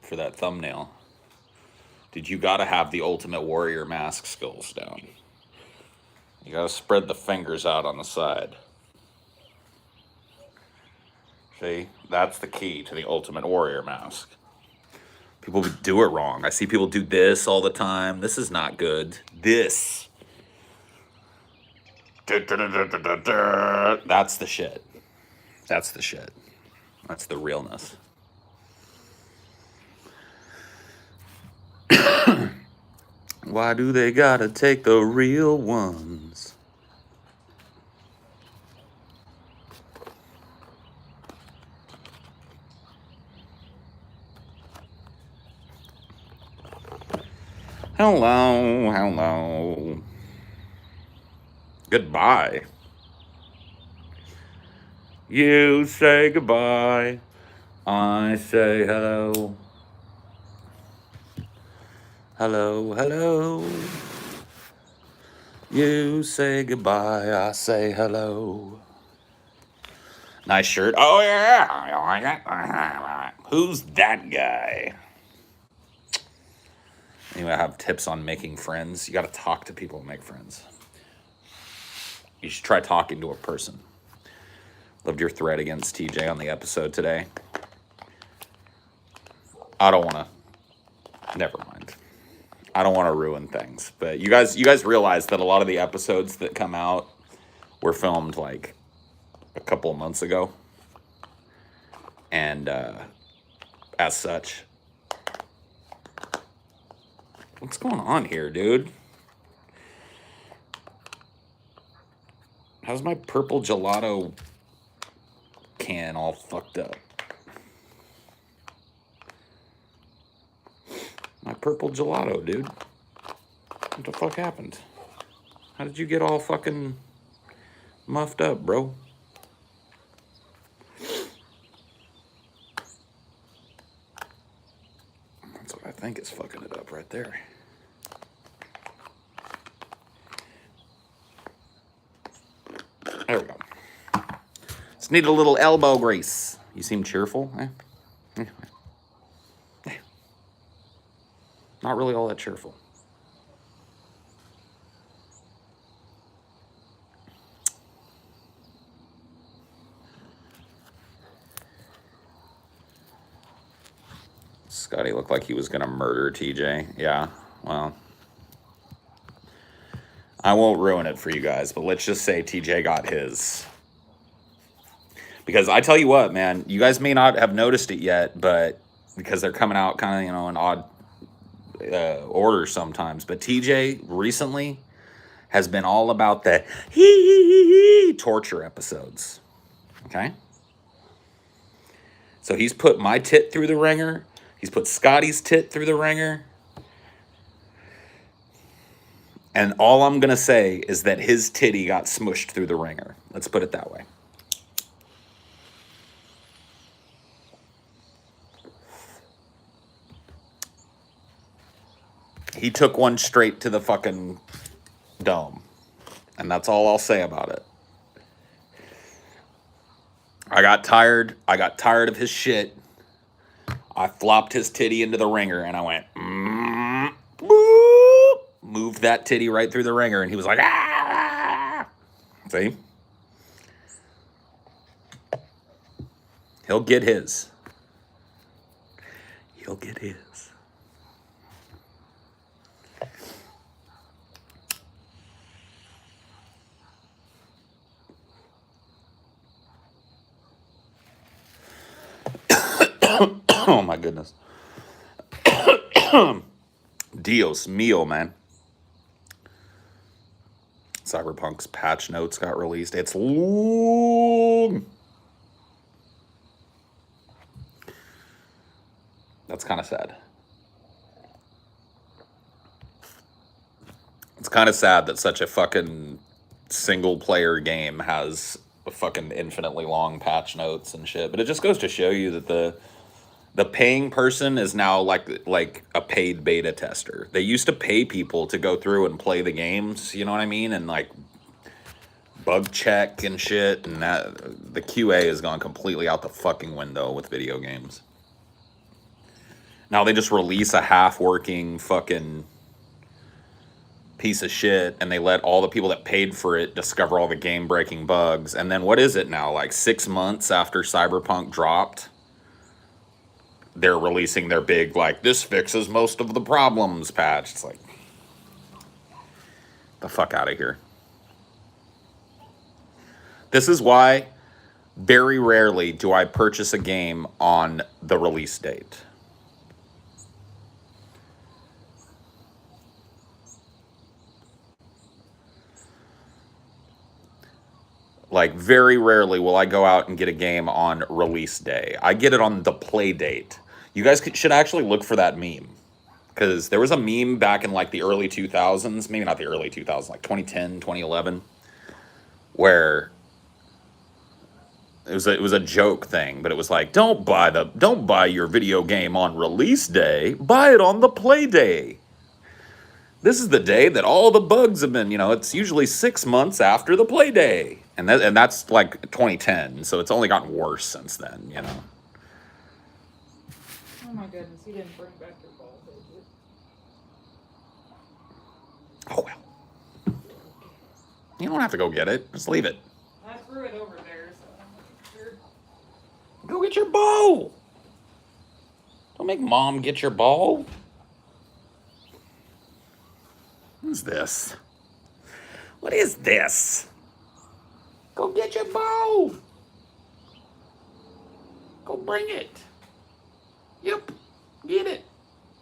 for that thumbnail. Dude, you gotta have the Ultimate Warrior mask skills down. You gotta spread the fingers out on the side. See? That's the key to the Ultimate Warrior mask. People do it wrong. I see people do this all the time. This is not good. This. That's the shit. That's the shit. That's the realness. Why do they gotta take the real ones? Hello, hello. Goodbye. You say goodbye. I say hello. Hello, hello. You say goodbye. I say hello. Nice shirt. Oh, yeah. Who's that guy? Anyway, I have tips on making friends. You got to talk to people and make friends. You should try talking to a person. Loved your thread against TJ on the episode today. I don't want to. Never mind. I don't want to ruin things. But you guys realize that a lot of the episodes that come out were filmed like a couple of months ago. And as such, what's going on here, dude? How's my purple gelato can all fucked up? My purple gelato, dude. What the fuck happened? How did you get all fucking muffed up, bro? That's what I think is fucking it up right there. There we go. Just need a little elbow grease. You seem cheerful, eh? Not really all that cheerful. Scotty looked like he was going to murder TJ. Yeah, well, I won't ruin it for you guys, but let's just say TJ got his. Because I tell you what, man, you guys may not have noticed it yet, but because they're coming out kind of, you know, in odd order sometimes. But TJ recently has been all about the torture episodes. Okay? So he's put my tit through the ringer. He's put Scotty's tit through the ringer. And all I'm going to say is that his titty got smushed through the ringer. Let's put it that way. He took one straight to the fucking dome. And that's all I'll say about it. I got tired of his shit. I flopped his titty into the ringer and I went, boop, moved that titty right through the ringer, and he was like, ah! See? He'll get his. He'll get his. Oh my goodness. Dios mio, man. Cyberpunk's patch notes got released. It's long. That's kind of sad. It's kind of sad that such a fucking single player game has a fucking infinitely long patch notes and shit. But it just goes to show you that the paying person is now like a paid beta tester. They used to pay people to go through and play the games, you know what I mean? And like bug check and shit. And that the QA has gone completely out the fucking window with video games. Now they just release a half-working fucking piece of shit, and they let all the people that paid for it discover all the game-breaking bugs. And then what is it now? Like 6 months after Cyberpunk dropped, they're releasing their big, like, this fixes most of the problems patch. It's like, the fuck out of here. This is why very rarely do I purchase a game on the release date. Like, very rarely will I go out and get a game on release day. I get it on the play date. You guys should actually look for that meme. Because there was a meme back in, like, the early 2000s. Maybe not the early 2000s, like 2010, 2011. Where it was a joke thing. But it was like, don't buy your video game on release day. Buy it on the play day. This is the day that all the bugs have been, it's usually 6 months after the play day. And that's like 2010, so it's only gotten worse since then, Oh my goodness, you didn't bring back your ball, did you? Oh, well. You don't have to go get it. Just leave it. I threw it over there, so I'm not sure. Go get your ball. Don't make mom get your ball. What's this? What is this? Go get your ball. Go bring it. Yep. Get it.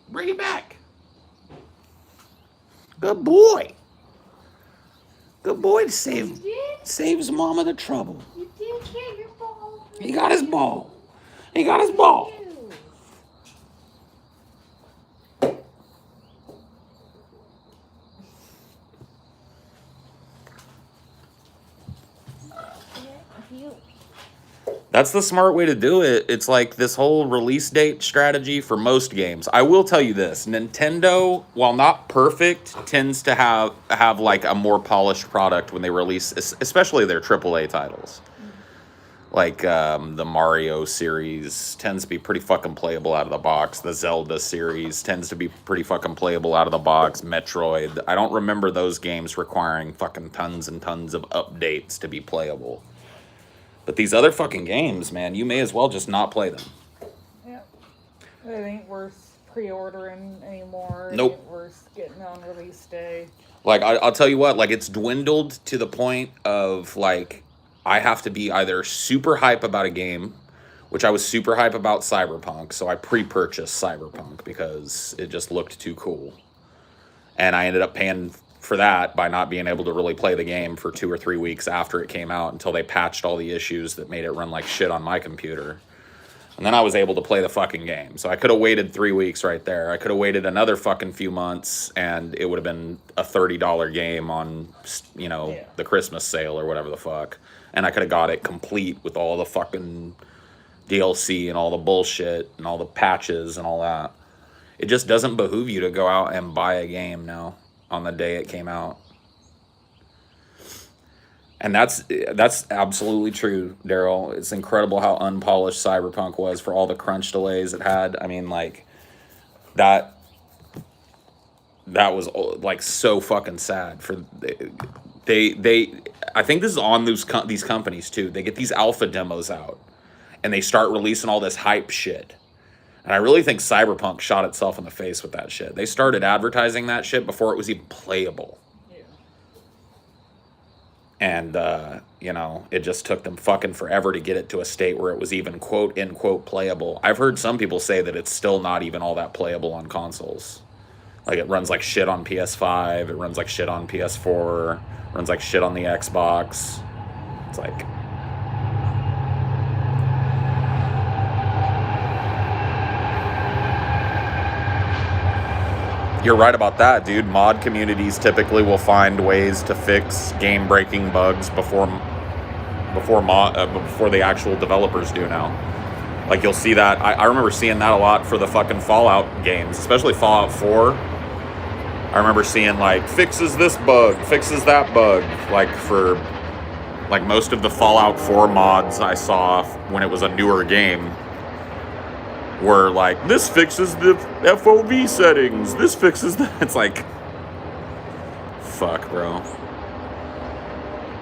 Bring it back. Good boy. Good boy saves mama the trouble. You did get your ball. He got his ball. He got his ball. That's the smart way to do it. It's like this whole release date strategy for most games. I will tell you this. Nintendo, while not perfect, tends to have like a more polished product when they release, especially their AAA titles. Like the Mario series tends to be pretty fucking playable out of the box. The Zelda series tends to be pretty fucking playable out of the box. Metroid. I don't remember those games requiring fucking tons and tons of updates to be playable. But these other fucking games, man, you may as well just not play them. Yeah. It ain't worth pre-ordering anymore. Nope. It ain't worth getting on release day. Like, I'll tell you what, like, it's dwindled to the point of, like, I have to be either super hype about a game, which I was super hype about Cyberpunk, so I pre-purchased Cyberpunk because it just looked too cool. And I ended up paying for that by not being able to really play the game for 2 or 3 weeks after it came out until they patched all the issues that made it run like shit on my computer. And then I was able to play the fucking game. So I could have waited 3 weeks right there. I could have waited another fucking few months and it would have been a $30 game on, the Christmas sale or whatever the fuck. And I could have got it complete with all the fucking DLC and all the bullshit and all the patches and all that. It just doesn't behoove you to go out and buy a game now on the day it came out. And that's absolutely true, Daryl. It's incredible how unpolished Cyberpunk was for all the crunch delays it had. I mean, like, that was like so fucking sad for they I think this is on these companies too. They get these alpha demos out and they start releasing all this hype shit. And I really think Cyberpunk shot itself in the face with that shit. They started advertising that shit before it was even playable. Yeah. And, it just took them fucking forever to get it to a state where it was even quote, end quote, playable. I've heard some people say that it's still not even all that playable on consoles. Like, it runs like shit on PS5, it runs like shit on PS4, runs like shit on the Xbox. It's like... You're right about that, dude. Mod communities typically will find ways to fix game-breaking bugs before the actual developers do now. Like, you'll see that. I remember seeing that a lot for the fucking Fallout games, especially Fallout 4. I remember seeing, like, fixes this bug, fixes that bug. Like, for, like, most of the Fallout 4 mods I saw when it was a newer game, were like, this fixes the FOV settings. This fixes the... It's like, fuck, bro.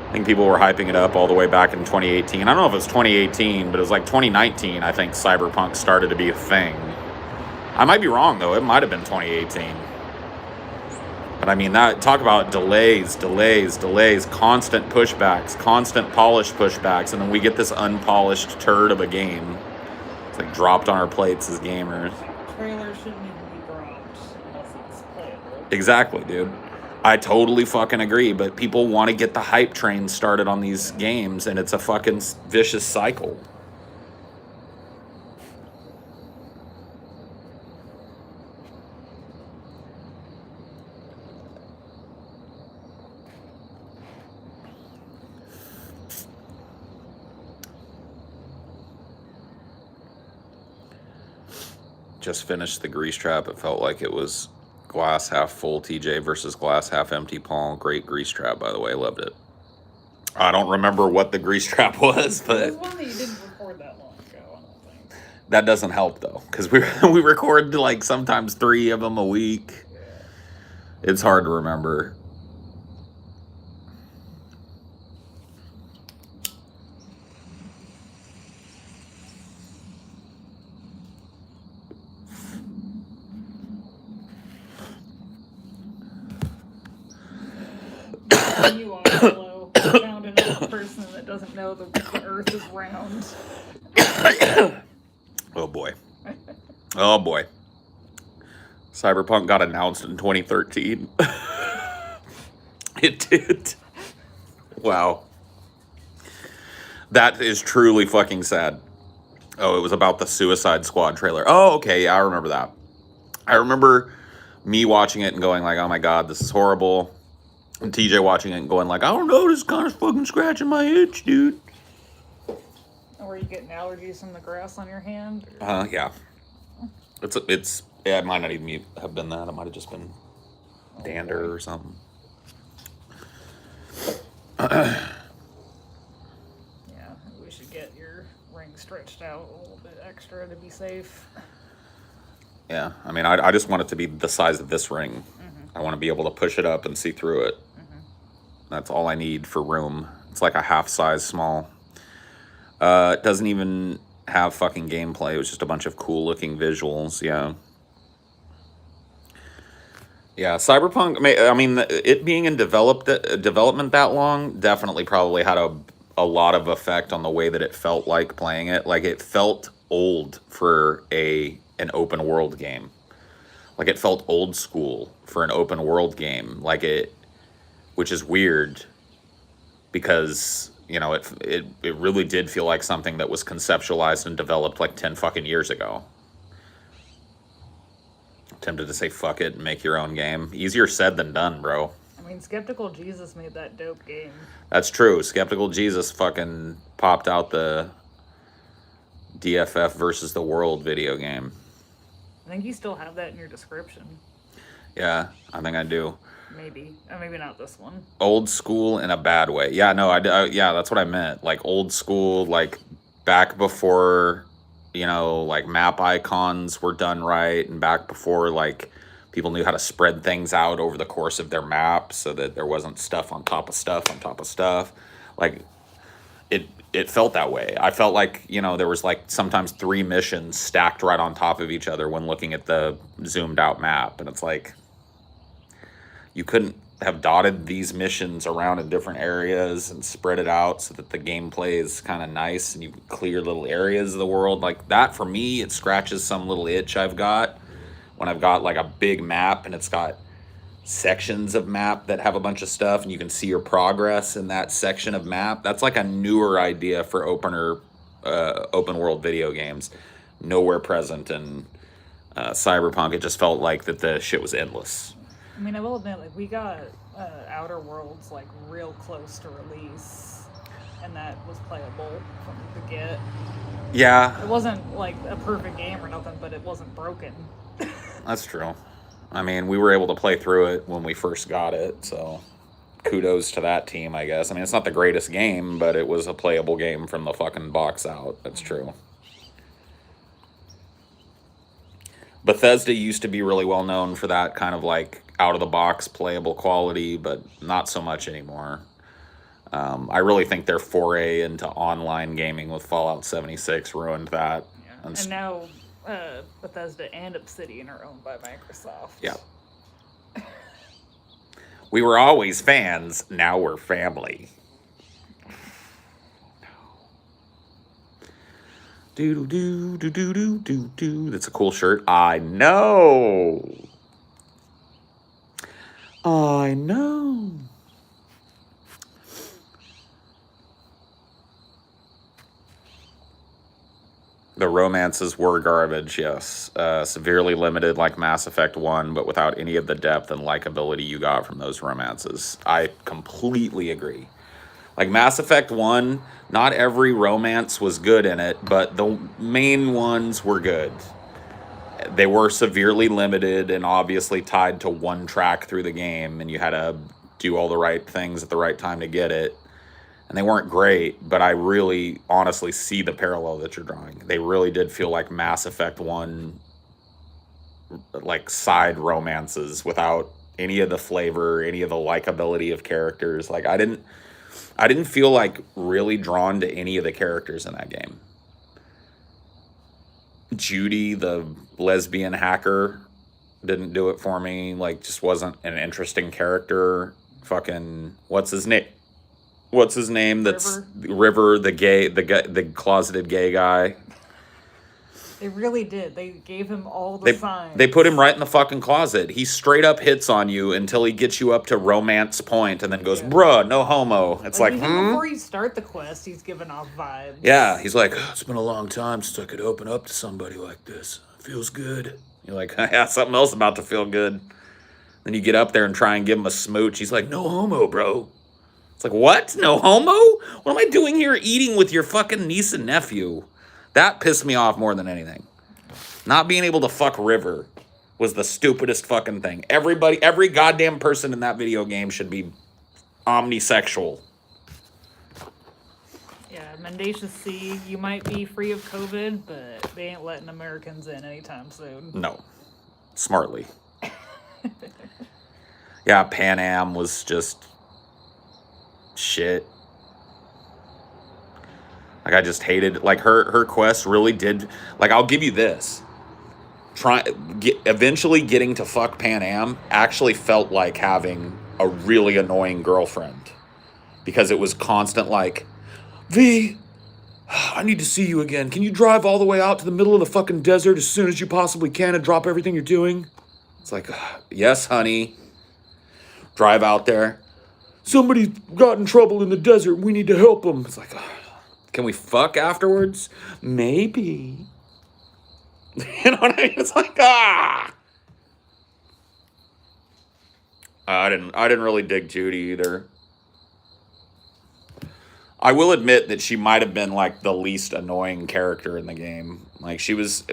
I think people were hyping it up all the way back in 2018. I don't know if it was 2018, but it was like 2019, I think Cyberpunk started to be a thing. I might be wrong, though. It might have been 2018. But I mean, that talk about delays, constant pushbacks, constant polished pushbacks, and then we get this unpolished turd of a game. It's like dropped on our plates as gamers. Trailer shouldn't even be dropped unless it's playable. Exactly, dude. I totally fucking agree, but people want to get the hype train started on these games, and it's a fucking vicious cycle. Just finished the Grease Trap. It felt like it was glass half full TJ versus glass half empty Paul. Great Grease Trap, by the way. Loved it. I don't remember what the Grease Trap was, but... It was one that you didn't record that long ago, I don't think. That doesn't help, though, because we record, like, sometimes 3 of them a week. Yeah. It's hard to remember. You are hello. Found another person that doesn't know the Earth is round. Oh boy. Oh boy. Cyberpunk got announced in 2013. It did. Wow. That is truly fucking sad. Oh, it was about the Suicide Squad trailer. Oh, okay. Yeah, I remember that. I remember me watching it and going like, oh my God, this is horrible. And TJ watching it and going like, I don't know, this is kind of fucking scratching my itch, dude. Or you getting allergies from the grass on your hand? Yeah. It's yeah, it might not even have been that. It might have just been dander or something. Yeah, we should get your ring stretched out a little bit extra to be safe. Yeah, I mean, I just want it to be the size of this ring. I want to be able to push it up and see through it. That's all I need for room. It's like a half size small. It doesn't even have fucking gameplay. It was just a bunch of cool looking visuals. Yeah. Yeah, Cyberpunk, I mean, it being in development that long definitely probably had a lot of effect on the way that it felt like playing it. Like, it felt old for an open world game. Like, it felt old school for an open world game. Like, which is weird because, you know, it really did feel like something that was conceptualized and developed like 10 fucking years ago. Tempted to say fuck it and make your own game. Easier said than done, bro. I mean, Skeptical Jesus made that dope game. That's true. Skeptical Jesus fucking popped out the DFF versus the world video game. I think you still have that in your description. Yeah, I think I do. Maybe. Maybe not this one. Old school in a bad way. Yeah, no, yeah, that's what I meant. Like, old school, like, back before, you know, like, map icons were done right, and back before, like, people knew how to spread things out over the course of their map so that there wasn't stuff on top of stuff on top of stuff. Like, it felt that way. I felt like, you know, there was, like, sometimes 3 missions stacked right on top of each other when looking at the zoomed out map, and it's like, you couldn't have dotted these missions around in different areas and spread it out so that the gameplay is kind of nice and you can clear little areas of the world. Like, that, for me, it scratches some little itch I've got when I've got, like, a big map and it's got sections of map that have a bunch of stuff and you can see your progress in that section of map. That's like a newer idea for open world video games. Nowhere present in Cyberpunk. It just felt like that the shit was endless. I mean, I will admit, like, we got Outer Worlds, like, real close to release, and that was playable from the get. Yeah. It wasn't, like, a perfect game or nothing, but it wasn't broken. That's true. I mean, we were able to play through it when we first got it, so kudos to that team, I guess. I mean, it's not the greatest game, but it was a playable game from the fucking box out. That's true. Bethesda used to be really well known for that kind of like out of the box playable quality, but not so much anymore. I really think their foray into online gaming with Fallout 76 ruined that. Yeah, And and now Bethesda and Obsidian are owned by Microsoft. yeah, we were always fans. Now we're family. Do do do do do do do. That's a cool shirt. I know. I know. The romances were garbage, yes. Severely limited, like Mass Effect 1, but without any of the depth and likability you got from those romances. I completely agree. Like Mass Effect 1, not every romance was good in it, but the main ones were good. They were severely limited and obviously tied to one track through the game, and you had to do all the right things at the right time to get it. And they weren't great, but I really honestly see the parallel that you're drawing. They really did feel like Mass Effect 1, like side romances without any of the flavor, any of the likability of characters. Like I didn't feel like really drawn to any of the characters in that game. Judy, the lesbian hacker, didn't do it for me. Like, just wasn't an interesting character. Fucking what's his name? What's his name? That's River, the gay, the guy, the closeted gay guy. They really did. They gave him all the signs. They put him right in the fucking closet. He straight up hits on you until he gets you up to romance point and then goes, bruh, no homo. It's like even before you start the quest, he's giving off vibes. Yeah, he's like, it's been a long time since I could open up to somebody like this. It feels good. You're like, yeah, something else about to feel good. Then you get up there and try and give him a smooch. He's like, no homo, bro. It's like, what? No homo? What am I doing here eating with your fucking niece and nephew? That pissed me off more than anything. Not being able to fuck River was the stupidest fucking thing. Every goddamn person in that video game should be omnisexual. Yeah, Mendacious C, you might be free of COVID, but they ain't letting Americans in anytime soon. No. Smartly. Yeah, Pan Am was just shit. Like, I just hated, like, her quest really did, like, I'll give you this. Eventually getting to fuck Pan Am actually felt like having a really annoying girlfriend. Because it was constant, like, V, I need to see you again. Can you drive all the way out to the middle of the fucking desert as soon as you possibly can and drop everything you're doing? It's like, yes, honey. Drive out there. Somebody got in trouble in the desert. We need to help them. It's like, can we fuck afterwards? Maybe. You know what I mean? It's like, I didn't really dig Judy either. I will admit that she might have been like the least annoying character in the game. Like she was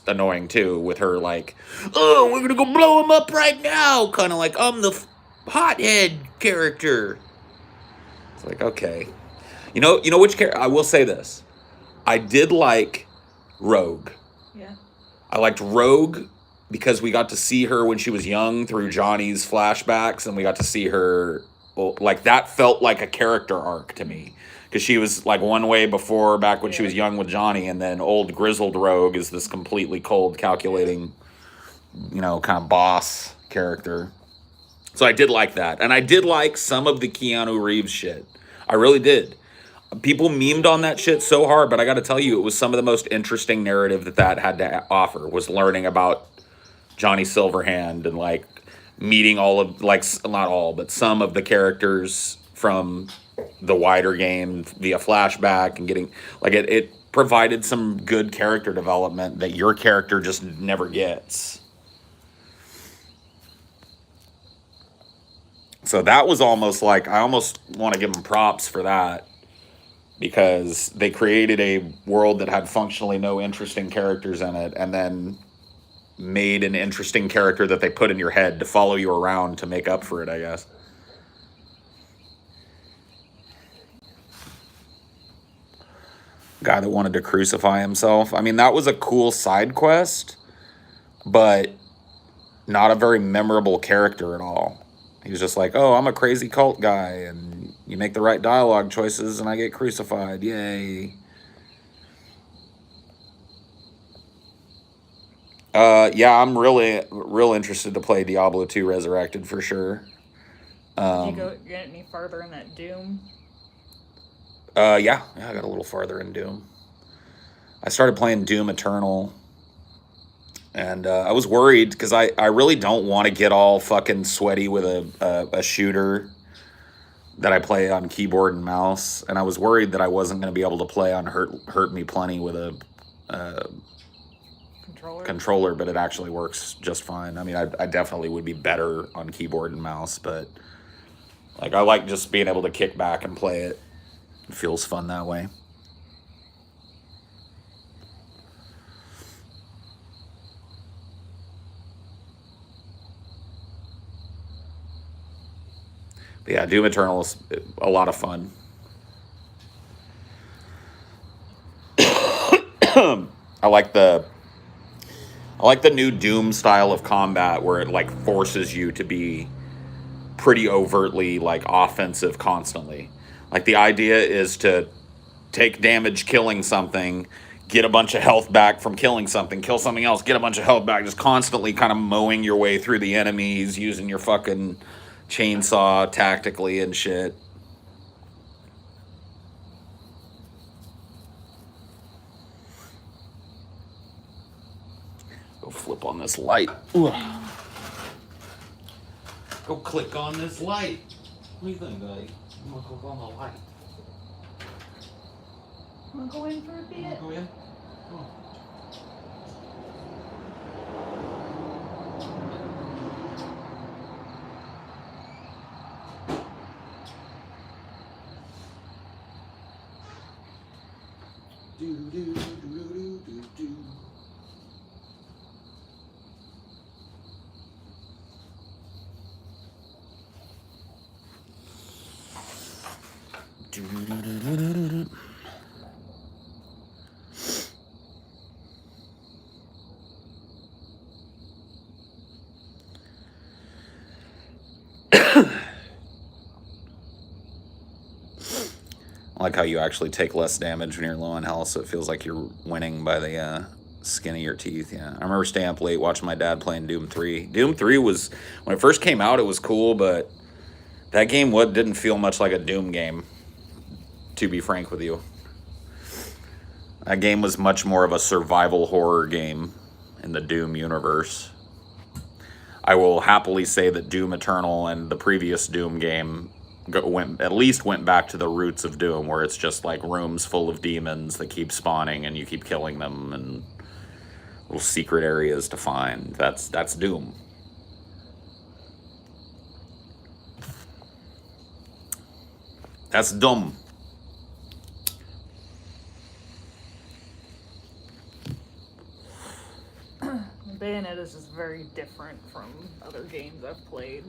annoying too with her like, oh, we're gonna go blow him up right now, kind of like I'm the hothead character. It's like, okay, you know which character? I will say this, I did like Rogue. Yeah. I liked Rogue because we got to see her when she was young through Johnny's flashbacks, and we got to see her. Well, like that felt like a character arc to me because she was like one way before back when she was young with Johnny, and then old grizzled Rogue is this completely cold, calculating, kind of boss character. So I did like that, and I did like some of the Keanu Reeves shit. I really did. People memed on that shit so hard, but I got to tell you, it was some of the most interesting narrative that had to offer was learning about Johnny Silverhand and like meeting all of, like, not all, but some of the characters from the wider game via flashback and getting, like, it provided some good character development that your character just never gets. So that was almost like, I almost want to give them props for that because they created a world that had functionally no interesting characters in it and then made an interesting character that they put in your head to follow you around to make up for it, I guess. Guy that wanted to crucify himself. I mean, that was a cool side quest. but not a very memorable character at all. He was just like, oh, I'm a crazy cult guy, and you make the right dialogue choices, and I get crucified. Yay. Yeah, I'm really real interested to play Diablo 2 Resurrected for sure. Did you get any further in that Doom? Yeah, I got a little farther in Doom. I started playing Doom Eternal, and I was worried because I really don't want to get all fucking sweaty with a shooter that I play on keyboard and mouse, and I was worried that I wasn't going to be able to play on Hurt Me Plenty with a controller, but it actually works just fine. I mean, I definitely would be better on keyboard and mouse, but like I like just being able to kick back and play it. It feels fun that way. But yeah, Doom Eternal is a lot of fun. I like the new Doom style of combat where it like forces you to be pretty overtly like offensive constantly. Like the idea is to take damage killing something, get a bunch of health back from killing something, kill something else, get a bunch of health back, just constantly kind of mowing your way through the enemies using your fucking chainsaw tactically and shit. Go flip on this light. Ugh. Go click on this light. What do you think, buddy? I'm gonna click on the light. Wanna go in for a bit? Go in. Come on. Do do do do do do. I like how you actually take less damage when you're low on health, so it feels like you're winning by the skin of your teeth. Yeah, I remember staying up late watching my dad playing Doom 3. Doom 3 was, when it first came out, it was cool, but that game didn't feel much like a Doom game, to be frank with you. That game was much more of a survival horror game in the Doom universe. I will happily say that Doom Eternal and the previous Doom game went back to the roots of Doom, where it's just like rooms full of demons that keep spawning and you keep killing them, and little secret areas to find. That's Doom. That's dumb. Bayonetta is just very different from other games I've played.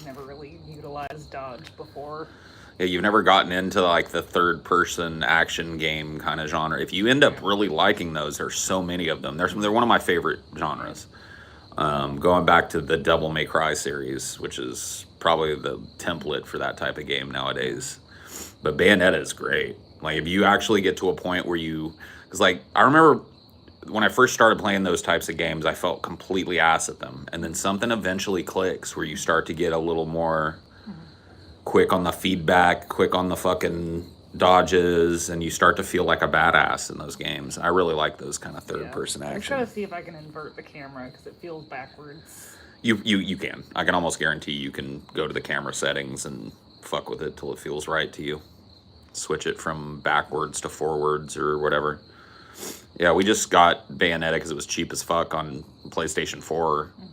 Never really utilized dodge before. Yeah, you've never gotten into like the third person action game kind of genre. If you end up really liking those, there's so many of them. They're one of my favorite genres. Going back to the Devil May Cry series, which is probably the template for that type of game nowadays. But Bayonetta is great. Like if you actually get to a point where because like I remember when I first started playing those types of games, I felt completely ass at them. And then something eventually clicks where you start to get a little more quick on the feedback, quick on the fucking dodges, and you start to feel like a badass in those games. I really like those kind of third-person action. I'm trying to see if I can invert the camera because it feels backwards. You can. I can almost guarantee you can go to the camera settings and fuck with it till it feels right to you. Switch it from backwards to forwards or whatever. Yeah, we just got Bayonetta because it was cheap as fuck on PlayStation 4. Mm-hmm.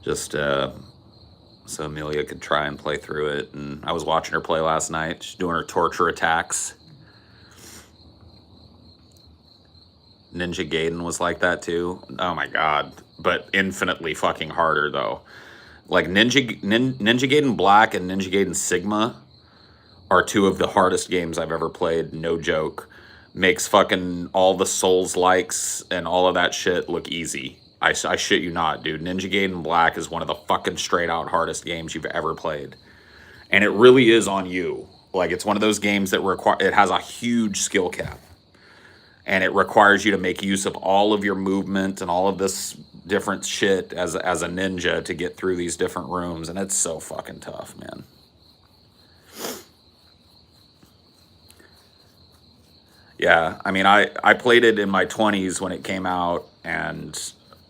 Just so Amelia could try and play through it. And I was watching her play last night. She's doing her torture attacks. Ninja Gaiden was like that too. Oh my god. But infinitely fucking harder though. Like Ninja Gaiden Black and Ninja Gaiden Sigma are two of the hardest games I've ever played, no joke. Makes fucking all the Souls likes and all of that shit look easy. I shit you not, dude. Ninja Gaiden Black is one of the fucking straight out hardest games you've ever played. And it really is on you. Like, it's one of those games that it has a huge skill cap. And it requires you to make use of all of your movement and all of this different shit as a ninja to get through these different rooms. And it's so fucking tough, man. Yeah, I mean, I played it in my 20s when it came out, and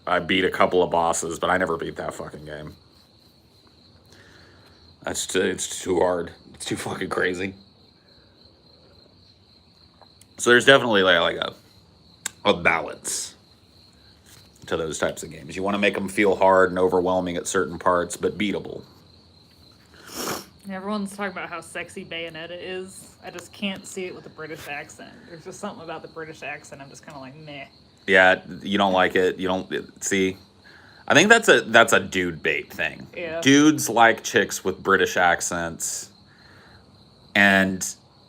I beat a couple of bosses, but I never beat that fucking game. It's too hard. It's too fucking crazy. So there's definitely like a balance to those types of games. You want to make them feel hard and overwhelming at certain parts, but beatable. Everyone's talking about how sexy Bayonetta is. I just can't see it with a British accent. There's just something about the British accent. I'm just kind of like, meh. Yeah, you don't like it. You don't see. I think that's a dude bait thing. Yeah. Dudes like chicks with British accents. And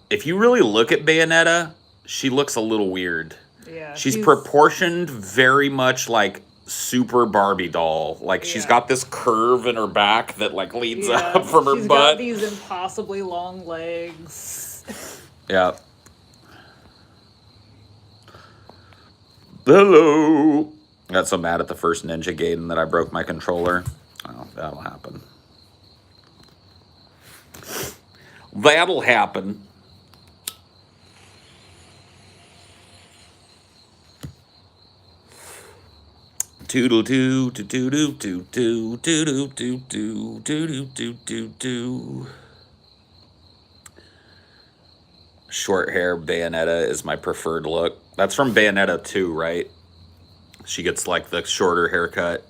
if you really look at Bayonetta, she looks a little weird. Yeah. She's proportioned very much like Super Barbie doll. Like, she's got this curve in her back that like leads up from her butt. She's got these impossibly long legs. Yeah. Hello. I got so mad at the first Ninja Gaiden that I broke my controller. Oh, that'll happen. That'll happen. Toodle doo doo doo doo doo doo doo doo doo doo doo doo doo. Short hair Bayonetta is my preferred look. That's from Bayonetta 2, right? She gets like the shorter haircut.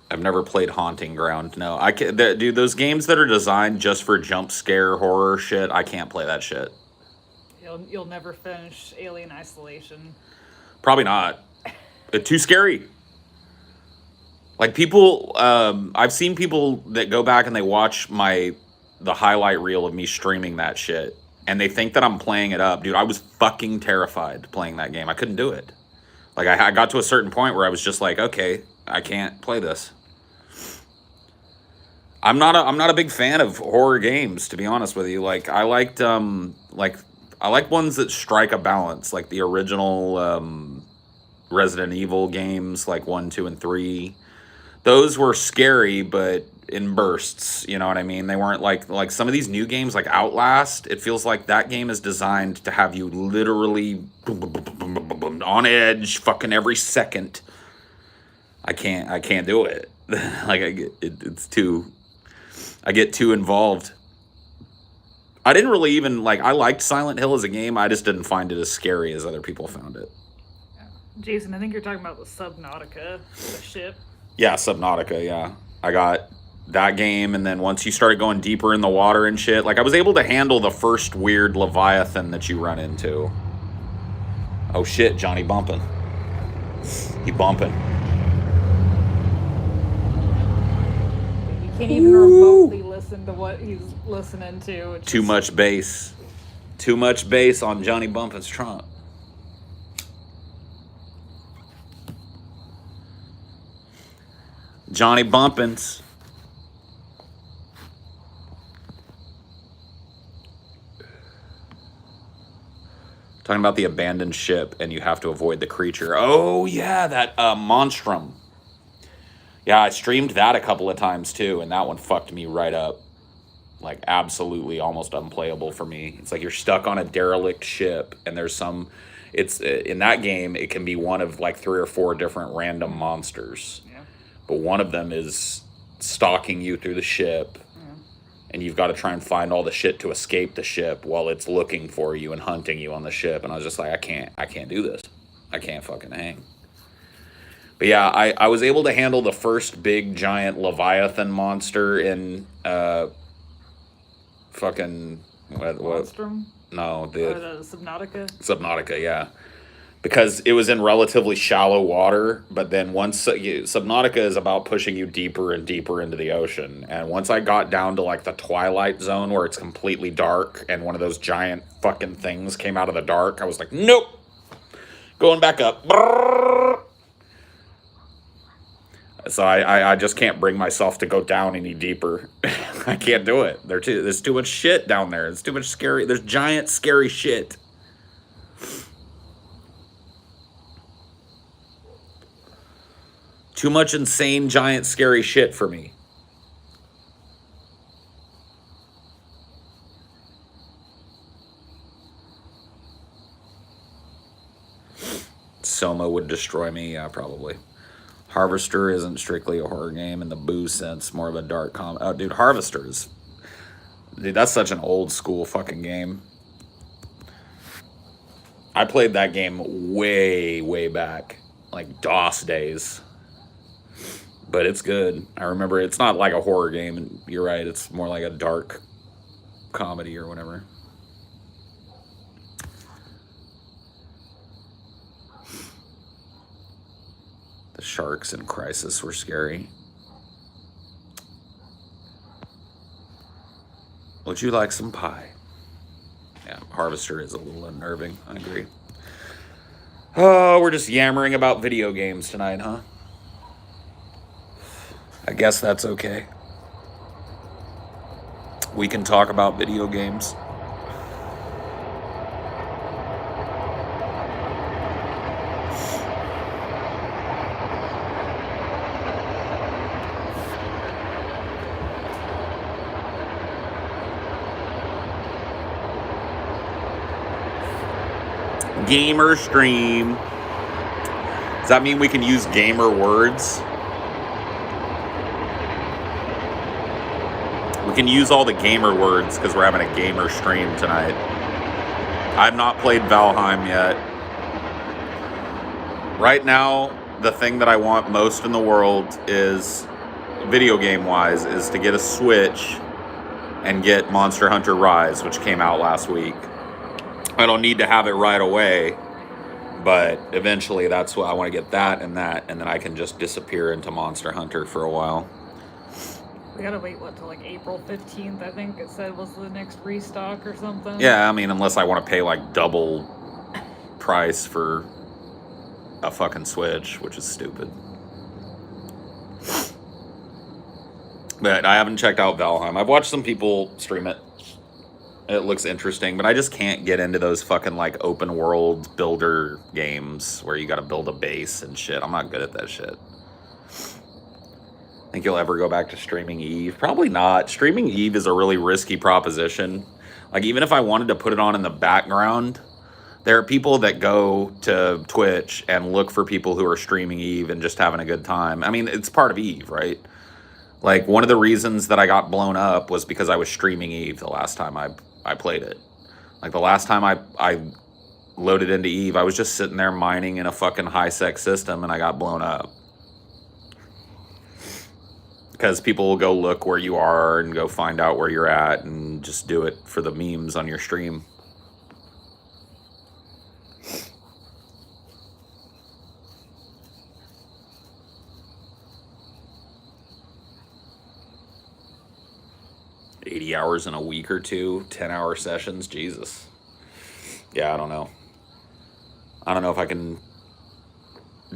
I've never played Haunting Ground. No, I can't. Dude, those games that are designed just for jump scare horror shit, I can't play that shit. You'll never finish Alien Isolation. Probably not. It's too scary. Like, people, I've seen people that go back and they watch the highlight reel of me streaming that shit, and they think that I'm playing it up. Dude, I was fucking terrified playing that game. I couldn't do it. Like, I got to a certain point where I was just like, okay, I can't play this. I'm not a big fan of horror games, to be honest with you. Like, I like ones that strike a balance, like the original Resident Evil games, like 1, 2, and 3. Those were scary, but in bursts, you know what I mean? They weren't like some of these new games, like Outlast. It feels like that game is designed to have you literally on edge fucking every second. I can't do it. Like, I get too involved. I didn't really even, like, I liked Silent Hill as a game. I just didn't find it as scary as other people found it. Jason, I think you're talking about the Subnautica, the ship. Yeah, Subnautica, yeah. I got that game, and then once you started going deeper in the water and shit, like, I was able to handle the first weird Leviathan that you run into. Oh shit, Johnny bumping. He bumping. You can't even remotely listen to what he's listening to. Too much bass. Too much bass on Johnny Bumpin's trunk. Johnny Bumpins. Talking about the abandoned ship, and you have to avoid the creature. Oh, yeah, that Monstrum. Yeah, I streamed that a couple of times, too, and that one fucked me right up. Like, absolutely almost unplayable for me. It's like you're stuck on a derelict ship, and there's some... It's in that game, it can be one of, like, 3 or 4 different random monsters. Yeah. But one of them is stalking you through the ship, and you've got to try and find all the shit to escape the ship while it's looking for you and hunting you on the ship. And I was just like, I can't do this. I can't fucking hang. But yeah, I was able to handle the first big giant Leviathan monster in fucking what? Monstrum? No, the Subnautica. Subnautica, yeah. Because it was in relatively shallow water, but then once Subnautica is about pushing you deeper and deeper into the ocean, and once I got down to like the twilight zone where it's completely dark, and one of those giant fucking things came out of the dark, I was like, nope, Going back up. Brrr. So I just can't bring myself to go down any deeper. I can't do it. There's too much shit down there. There's too much scary. There's giant scary shit. Too much insane, giant, scary shit for me. Soma would destroy me, yeah, probably. Harvester isn't strictly a horror game in the boo sense, more of a dark comedy. Oh, dude, Harvester is... Dude, that's such an old school fucking game. I played that game way, way back. Like DOS days. But it's good. I remember it's not like a horror game, and you're right, it's more like a dark comedy or whatever. The sharks in Crisis were scary. Would you like some pie? Yeah, Harvester is a little unnerving. I agree. Oh, we're just yammering about video games tonight, huh? I guess that's okay. We can talk about video games. Gamer stream. Does that mean we can use gamer words? We can use all the gamer words because we're having a gamer stream tonight. I've not played Valheim yet. Right now, the thing that I want most in the world is, video game wise, is to get a Switch and get Monster Hunter Rise, which came out last week. I don't need to have it right away, but eventually that's what I want to get, that, and then I can just disappear into Monster Hunter for a while. We gotta wait, what, till like April 15th, I think it said was the next restock or something? Yeah, I mean, unless I want to pay like double price for a fucking Switch, which is stupid. But I haven't checked out Valheim. I've watched some people stream it. It looks interesting, but I just can't get into those fucking like open world builder games where you gotta build a base and shit. I'm not good at that shit. Think you'll ever go back to streaming Eve? Probably not. Streaming Eve is a really risky proposition. Like, even if I wanted to put it on in the background, there are people that go to Twitch and look for people who are streaming Eve and just having a good time. I mean, it's part of Eve, right? Like, one of the reasons that I got blown up was because I was streaming Eve the last time I played it. Like, the last time I loaded into Eve, I was just sitting there mining in a fucking high-sec system, and I got blown up. Because people will go look where you are and go find out where you're at and just do it for the memes on your stream. $80 in a week or two, 10-hour sessions, Jesus. Yeah, I don't know. I don't know if I can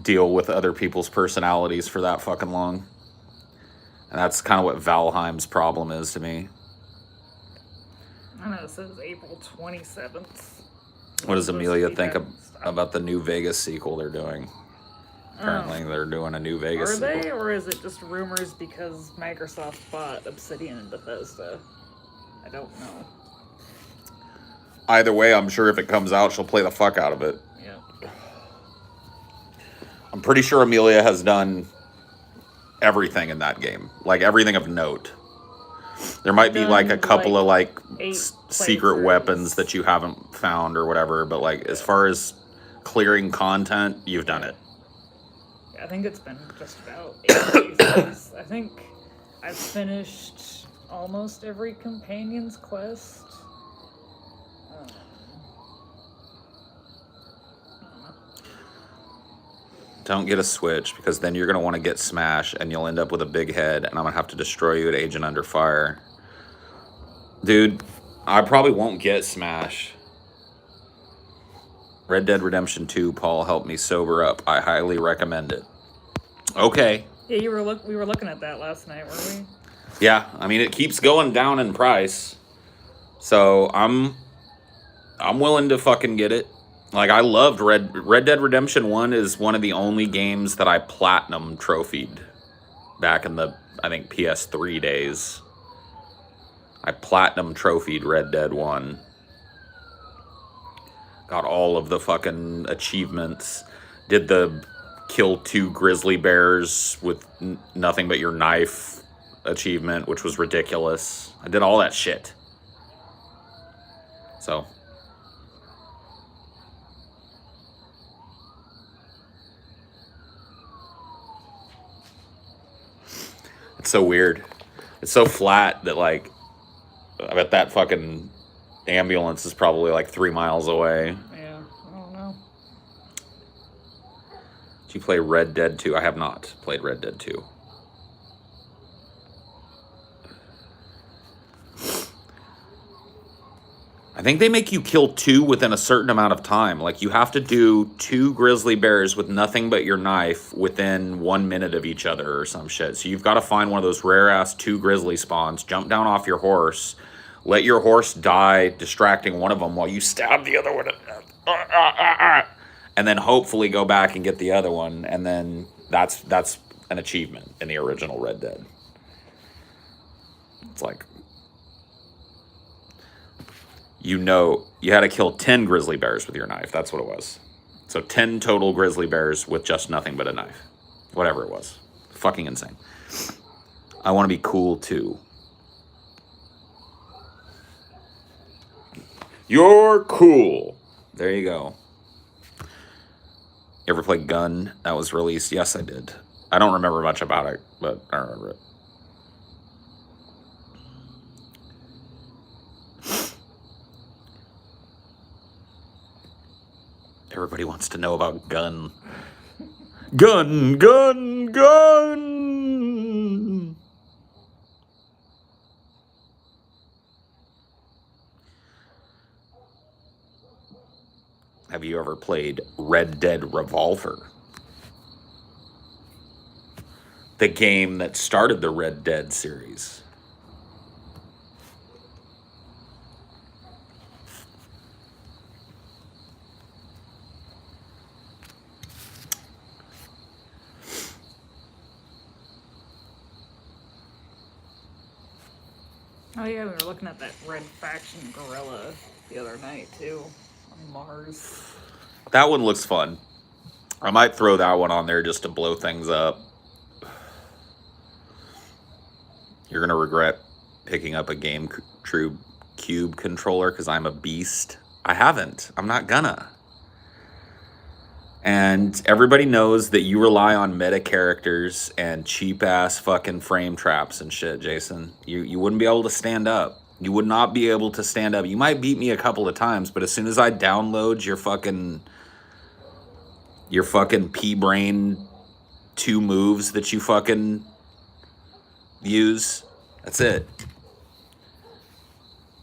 deal with other people's personalities for that fucking long. And that's kind of what Valheim's problem is to me. I know, it says April 27th. What does Amelia think about the New Vegas sequel they're doing? Apparently they're doing a New Vegas sequel. Are they, or is it just rumors because Microsoft bought Obsidian and Bethesda? I don't know. Either way, I'm sure if it comes out, she'll play the fuck out of it. Yeah. I'm pretty sure Amelia has done everything in that game. Like, everything of note. There might be, like, a couple of, like, secret weapons that you haven't found or whatever, but, like, as far as clearing content, you've done it. I think it's been just about 8 playthroughs. I think I've finished almost every companion's quest. Don't get a Switch, because then you're going to want to get Smash, and you'll end up with a big head, and I'm going to have to destroy you at Agent Under Fire. Dude, I probably won't get Smash. Red Dead Redemption 2, Paul, helped me sober up. I highly recommend it. Okay. Yeah, we were looking at that last night, weren't we? Yeah, I mean it keeps going down in price. So I'm willing to fucking get it. Like I loved Red Dead Redemption 1 is one of the only games that I platinum trophied back in the I think PS3 days. I platinum trophied Red Dead 1. Got all of the fucking achievements. Did the kill 2 grizzly bears with nothing but your knife achievement, which was ridiculous. I did all that shit. So it's so weird. It's so flat that like I bet that fucking ambulance is probably like 3 miles away. Yeah, I don't know. Did you play Red Dead 2? I have not played Red Dead 2. I think they make you kill 2 within a certain amount of time. Like you have to do 2 grizzly bears with nothing but your knife within 1 minute of each other or some shit. So you've got to find one of those rare ass 2 grizzly spawns, jump down off your horse, let your horse die, distracting one of them while you stab the other one. And then hopefully go back and get the other one. And then that's an achievement in the original Red Dead. It's like, you had to kill 10 grizzly bears with your knife. That's what it was. So 10 total grizzly bears with just nothing but a knife. Whatever it was. Fucking insane. I want to be cool too. You're cool. There you go. You ever play Gun? That was released. Yes, I did. I don't remember much about it, but I remember it. Everybody wants to know about Gun. Gun, gun, gun! Have you ever played Red Dead Revolver? The game that started the Red Dead series. Oh yeah, we were looking at that Red Faction gorilla the other night too, on Mars. That one looks fun. I might throw that one on there just to blow things up. You're going to regret picking up a GameCube Cube controller because I'm a beast. I haven't. I'm not gonna. And everybody knows that you rely on meta characters and cheap ass fucking frame traps and shit, Jason. You wouldn't be able to stand up. You would not be able to stand up. You might beat me a couple of times, but as soon as I download your fucking P-brain 2 moves that you fucking use, that's it.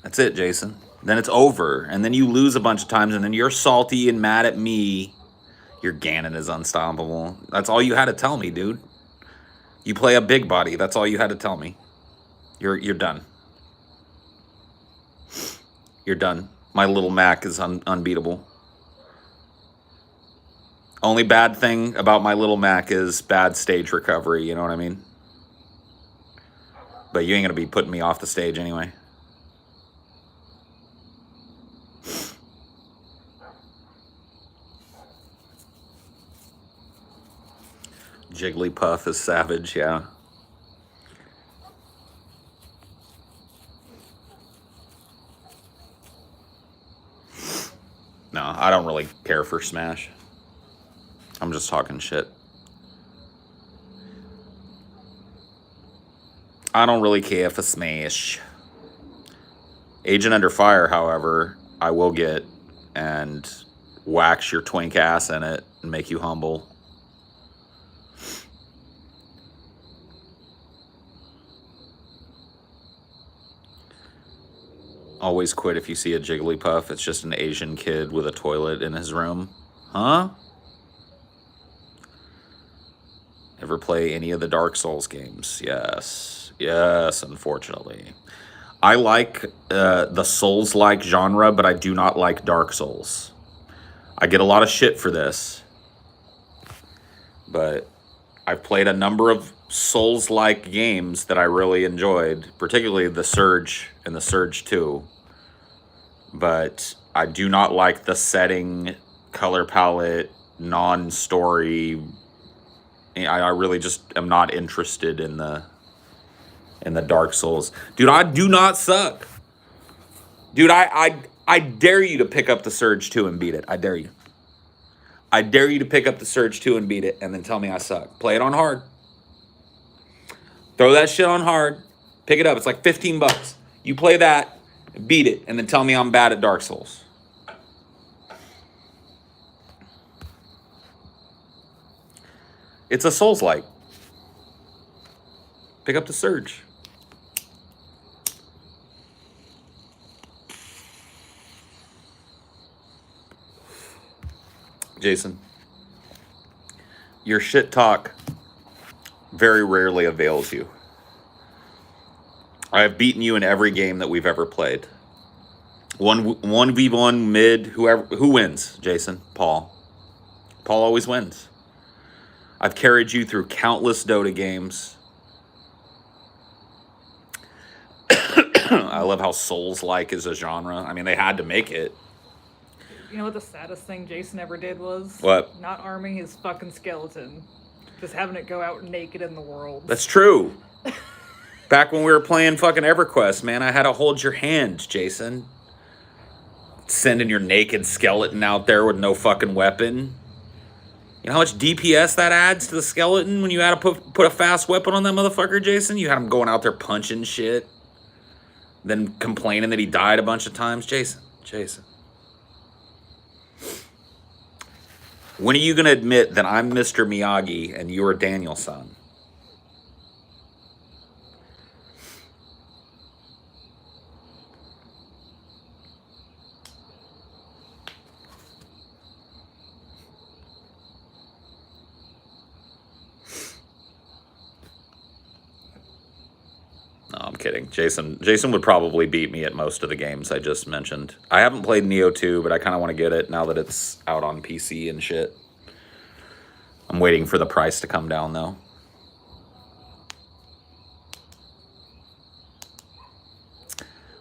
That's it, Jason. Then it's over. And then you lose a bunch of times, and then you're salty and mad at me. Your Ganon is unstoppable. That's all you had to tell me, dude. You play a big body. That's all you had to tell me. You're done. You're done. My little Mac is unbeatable. Only bad thing about my little Mac is bad stage recovery. You know what I mean? But you ain't gonna be putting me off the stage anyway. Jigglypuff is savage, yeah. No, I don't really care for Smash. I'm just talking shit. I don't really care for Smash. Agent Under Fire, however, I will get and wax your twink ass in it and make you humble. Always quit if you see a Jigglypuff. It's just an Asian kid with a toilet in his room. Huh? Ever play any of the Dark Souls games? Yes. Yes, unfortunately. I like the Souls-like genre, but I do not like Dark Souls. I get a lot of shit for this. But I've played a number of Souls-like games that I really enjoyed, particularly the Surge and the Surge 2. But I do not like the setting, color palette, non-story. I really just am not interested in the Dark Souls. Dude, I do not suck. Dude, I dare you to pick up the Surge 2 and beat it. I dare you. I dare you to pick up the Surge 2 and beat it and then tell me I suck. Play it on hard. Throw that shit on hard. Pick it up. It's like $15. You play that, beat it, and then tell me I'm bad at Dark Souls. It's a Souls-like. Pick up the Surge. Jason, your shit talk very rarely avails you. I have beaten you in every game that we've ever played. 1v1 mid, who wins, Jason? Paul. Paul always wins. I've carried you through countless Dota games. I love how Souls-like is a genre. I mean, they had to make it. You know what the saddest thing Jason ever did was? What? Not arming his fucking skeleton. Just having it go out naked in the world. That's true. Back when we were playing fucking EverQuest, man, I had to hold your hand, Jason. Sending your naked skeleton out there with no fucking weapon. You know how much DPS that adds to the skeleton when you had to put a fast weapon on that motherfucker, Jason? You had him going out there punching shit. Then complaining that he died a bunch of times. Jason. When are you going to admit that I'm Mr. Miyagi and you're Daniel-san? No, I'm kidding. Jason would probably beat me at most of the games I just mentioned. I haven't played Neo 2, but I kind of want to get it now that it's out on PC and shit. I'm waiting for the price to come down, though.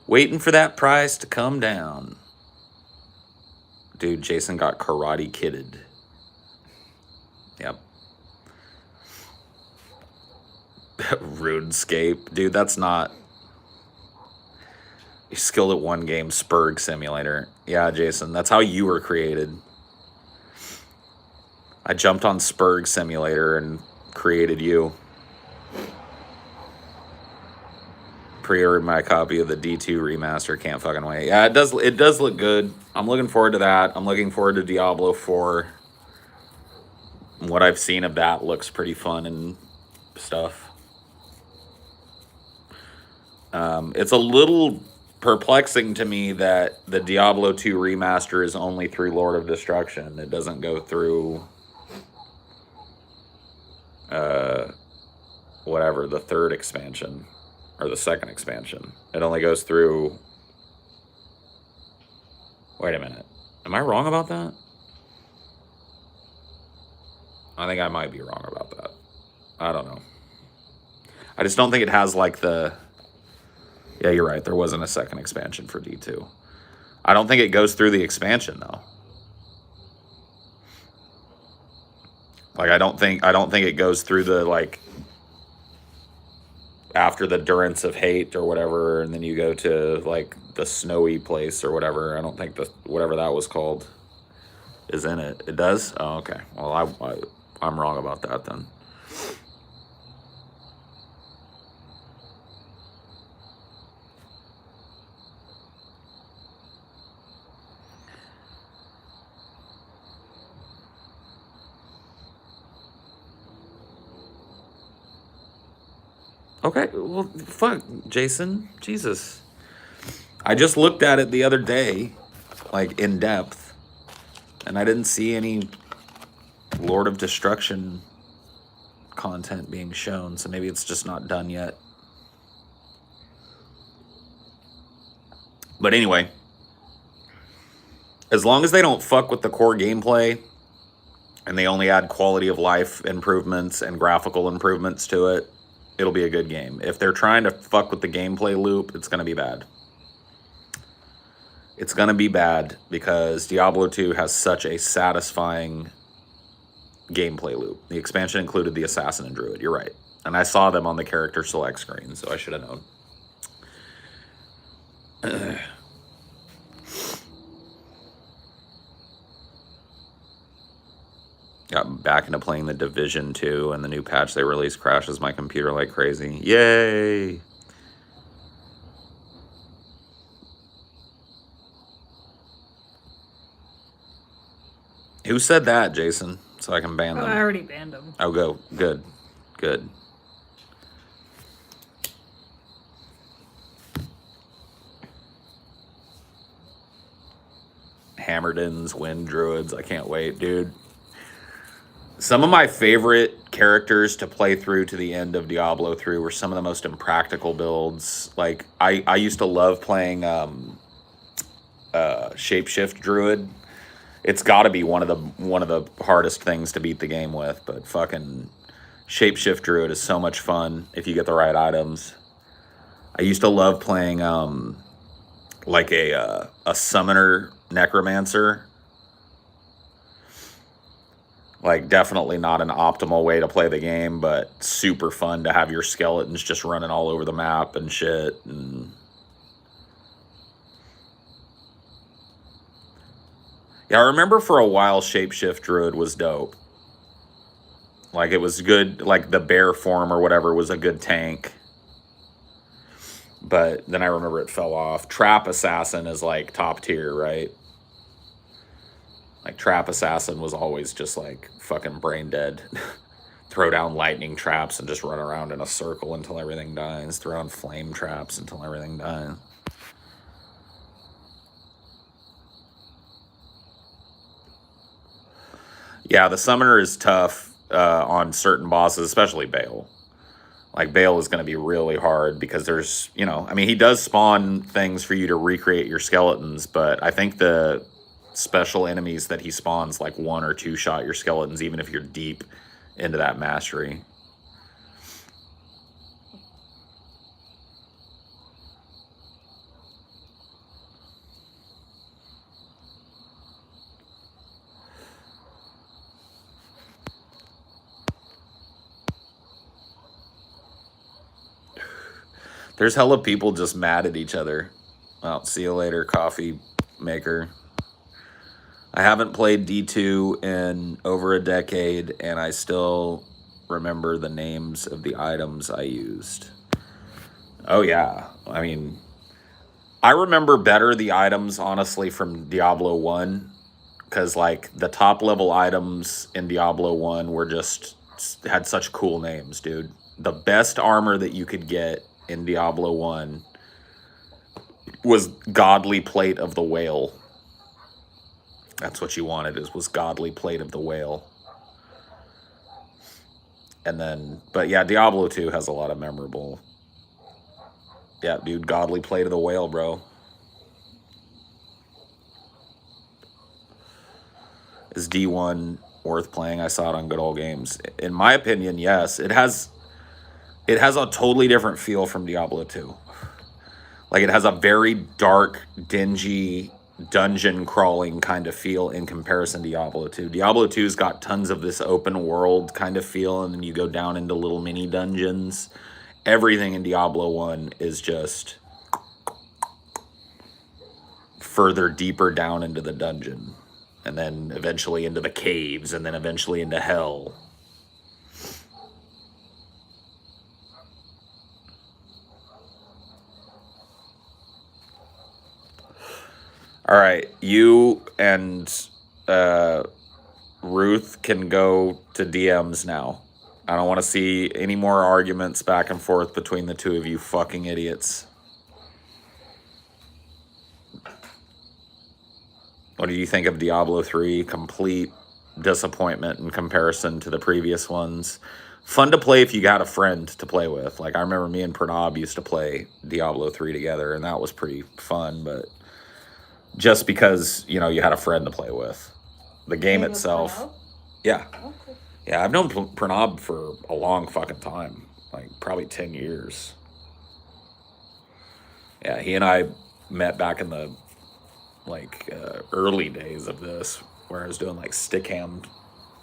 Waiting for that price to come down. Dude, Jason got Karate Kidded. Yep. RuneScape. Dude, that's not... You're skilled at one game, Spurg Simulator. Yeah, Jason, that's how you were created. I jumped on Spurg Simulator and created you. Pre-ordered my copy of the D2 remaster. Can't fucking wait. Yeah, it does look good. I'm looking forward to that. I'm looking forward to Diablo 4. What I've seen of that looks pretty fun and stuff. It's a little perplexing to me that the Diablo 2 remaster is only through Lord of Destruction. It doesn't go through whatever, the third expansion or the second expansion. It only goes through... Wait a minute. Am I wrong about that? I think I might be wrong about that. I don't know. I just don't think it has like the... Yeah, you're right. There wasn't a second expansion for D2. I don't think it goes through the expansion though. Like I don't think it goes through the like after the Durance of Hate or whatever, and then you go to like the snowy place or whatever. I don't think the whatever that was called is in it. It does? Oh, okay. Well, I'm wrong about that then. Okay, well, fuck, Jason. Jesus. I just looked at it the other day, like in depth, and I didn't see any Lord of Destruction content being shown, so maybe it's just not done yet. But anyway, as long as they don't fuck with the core gameplay and they only add quality of life improvements and graphical improvements to it, it'll be a good game. If they're trying to fuck with the gameplay loop, it's going to be bad. It's going to be bad because Diablo 2 has such a satisfying gameplay loop. The expansion included the Assassin and Druid, you're right. And I saw them on the character select screen, so I should have known. Got back into playing the Division 2, and the new patch they released crashes my computer like crazy. Yay! Who said that, Jason? So I can ban them. I already banned them. Oh, go. Good. Good. Hammerdins, Wind Druids. I can't wait, dude. Some of my favorite characters to play through to the end of Diablo 3 were some of the most impractical builds. Like, I used to love playing Shapeshift Druid. It's got to be one of the hardest things to beat the game with, but fucking Shapeshift Druid is so much fun if you get the right items. I used to love playing like a summoner necromancer. Like, definitely not an optimal way to play the game, but super fun to have your skeletons just running all over the map and shit. And yeah, I remember for a while Shapeshift Druid was dope. Like, it was good, like the bear form or whatever was a good tank. But then I remember it fell off. Trap Assassin is like top tier, right? Like, Trap Assassin was always just like fucking brain dead. Throw down lightning traps and just run around in a circle until everything dies. Throw down flame traps until everything dies. Yeah, the summoner is tough on certain bosses, especially Bale. Like, Bale is going to be really hard because there's, you know, I mean, he does spawn things for you to recreate your skeletons, but I think the special enemies that he spawns like 1 or 2 shot your skeletons, even if you're deep into that mastery. There's hella people just mad at each other. Well, see you later, coffee maker. I haven't played D2 in over a decade, and I still remember the names of the items I used. Oh, yeah. I mean, I remember better the items, honestly, from Diablo 1, because, like, the top-level items in Diablo 1 were just, had such cool names, dude. The best armor that you could get in Diablo 1 was Godly Plate of the Whale. That's what you wanted, was Godly Plate of the Whale. And then, but yeah, Diablo 2 has a lot of memorable. Yeah, dude, Godly Plate of the Whale, bro. Is D1 worth playing? I saw it on Good Old Games. In my opinion, yes. It has a totally different feel from Diablo 2. Like, it has a very dark, dingy, dungeon crawling kind of feel in comparison to Diablo 2. Diablo 2's got tons of this open world kind of feel, and then you go down into little mini dungeons. Everything in Diablo 1 is just further deeper down into the dungeon, and then eventually into the caves, and then eventually into hell. All right, you and Ruth can go to DMs now. I don't want to see any more arguments back and forth between the two of you fucking idiots. What do you think of Diablo 3? Complete disappointment in comparison to the previous ones. Fun to play if you got a friend to play with. Like, I remember me and Pranav used to play Diablo 3 together, and that was pretty fun, but just because, you know, you had a friend to play with. The game Playing with itself. Pranav? Yeah. Oh, cool. Yeah, I've known Pranav for a long fucking time. Like, probably 10 years. Yeah, he and I met back in the, like, early days of this, where I was doing, like, stick hand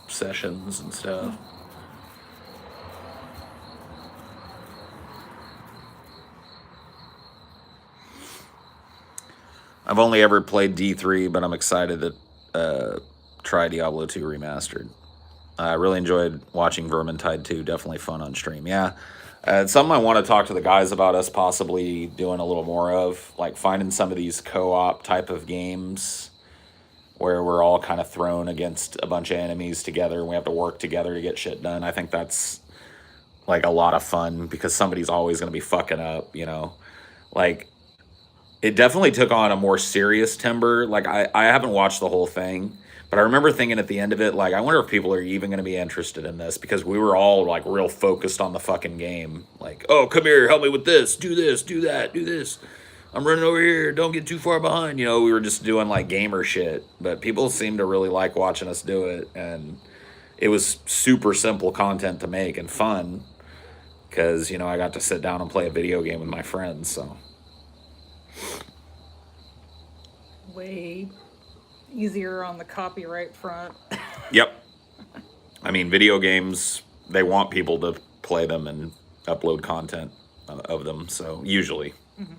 sessions and stuff. I've only ever played D3, but I'm excited to try Diablo 2 Remastered. I really enjoyed watching Vermintide 2. Definitely fun on stream. Yeah. It's something I want to talk to the guys about us possibly doing a little more of, like finding some of these co-op type of games where we're all kind of thrown against a bunch of enemies together and we have to work together to get shit done. I think that's like a lot of fun because somebody's always going to be fucking up, you know? Like, it definitely took on a more serious timber. Like, I haven't watched the whole thing, but I remember thinking at the end of it, like, I wonder if people are even going to be interested in this because we were all, like, real focused on the fucking game. Like, oh, come here, help me with this, do that, do this. I'm running over here, don't get too far behind. You know, we were just doing, like, gamer shit, but people seemed to really like watching us do it, and it was super simple content to make and fun because, you know, I got to sit down and play a video game with my friends, so... Way easier on the copyright front. Yep. I mean, video games, they want people to play them and upload content of them, so usually. Mm-hmm.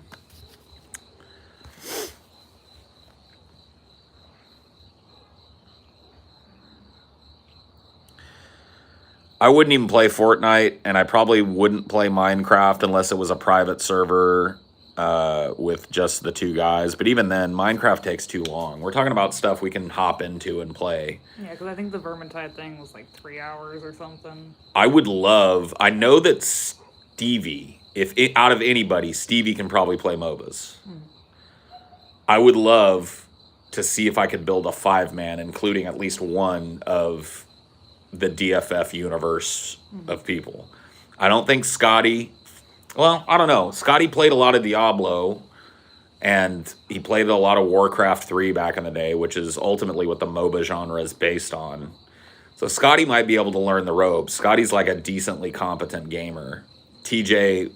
I wouldn't even play Fortnite, and I probably wouldn't play Minecraft unless it was a private server with just the two guys. But even then, Minecraft takes too long. We're talking about stuff we can hop into and play. Yeah, because I think the Vermintide thing was like 3 hours or something. I would love... I know that Stevie, out of anybody, Stevie can probably play MOBAs. I would love to see if I could build a 5-man, including at least one of the DFF universe of people. I don't think Scotty... Well, I don't know. Scotty played a lot of Diablo, and he played a lot of Warcraft 3 back in the day, which is ultimately what the MOBA genre is based on. So Scotty might be able to learn the ropes. Scotty's like a decently competent gamer. TJ,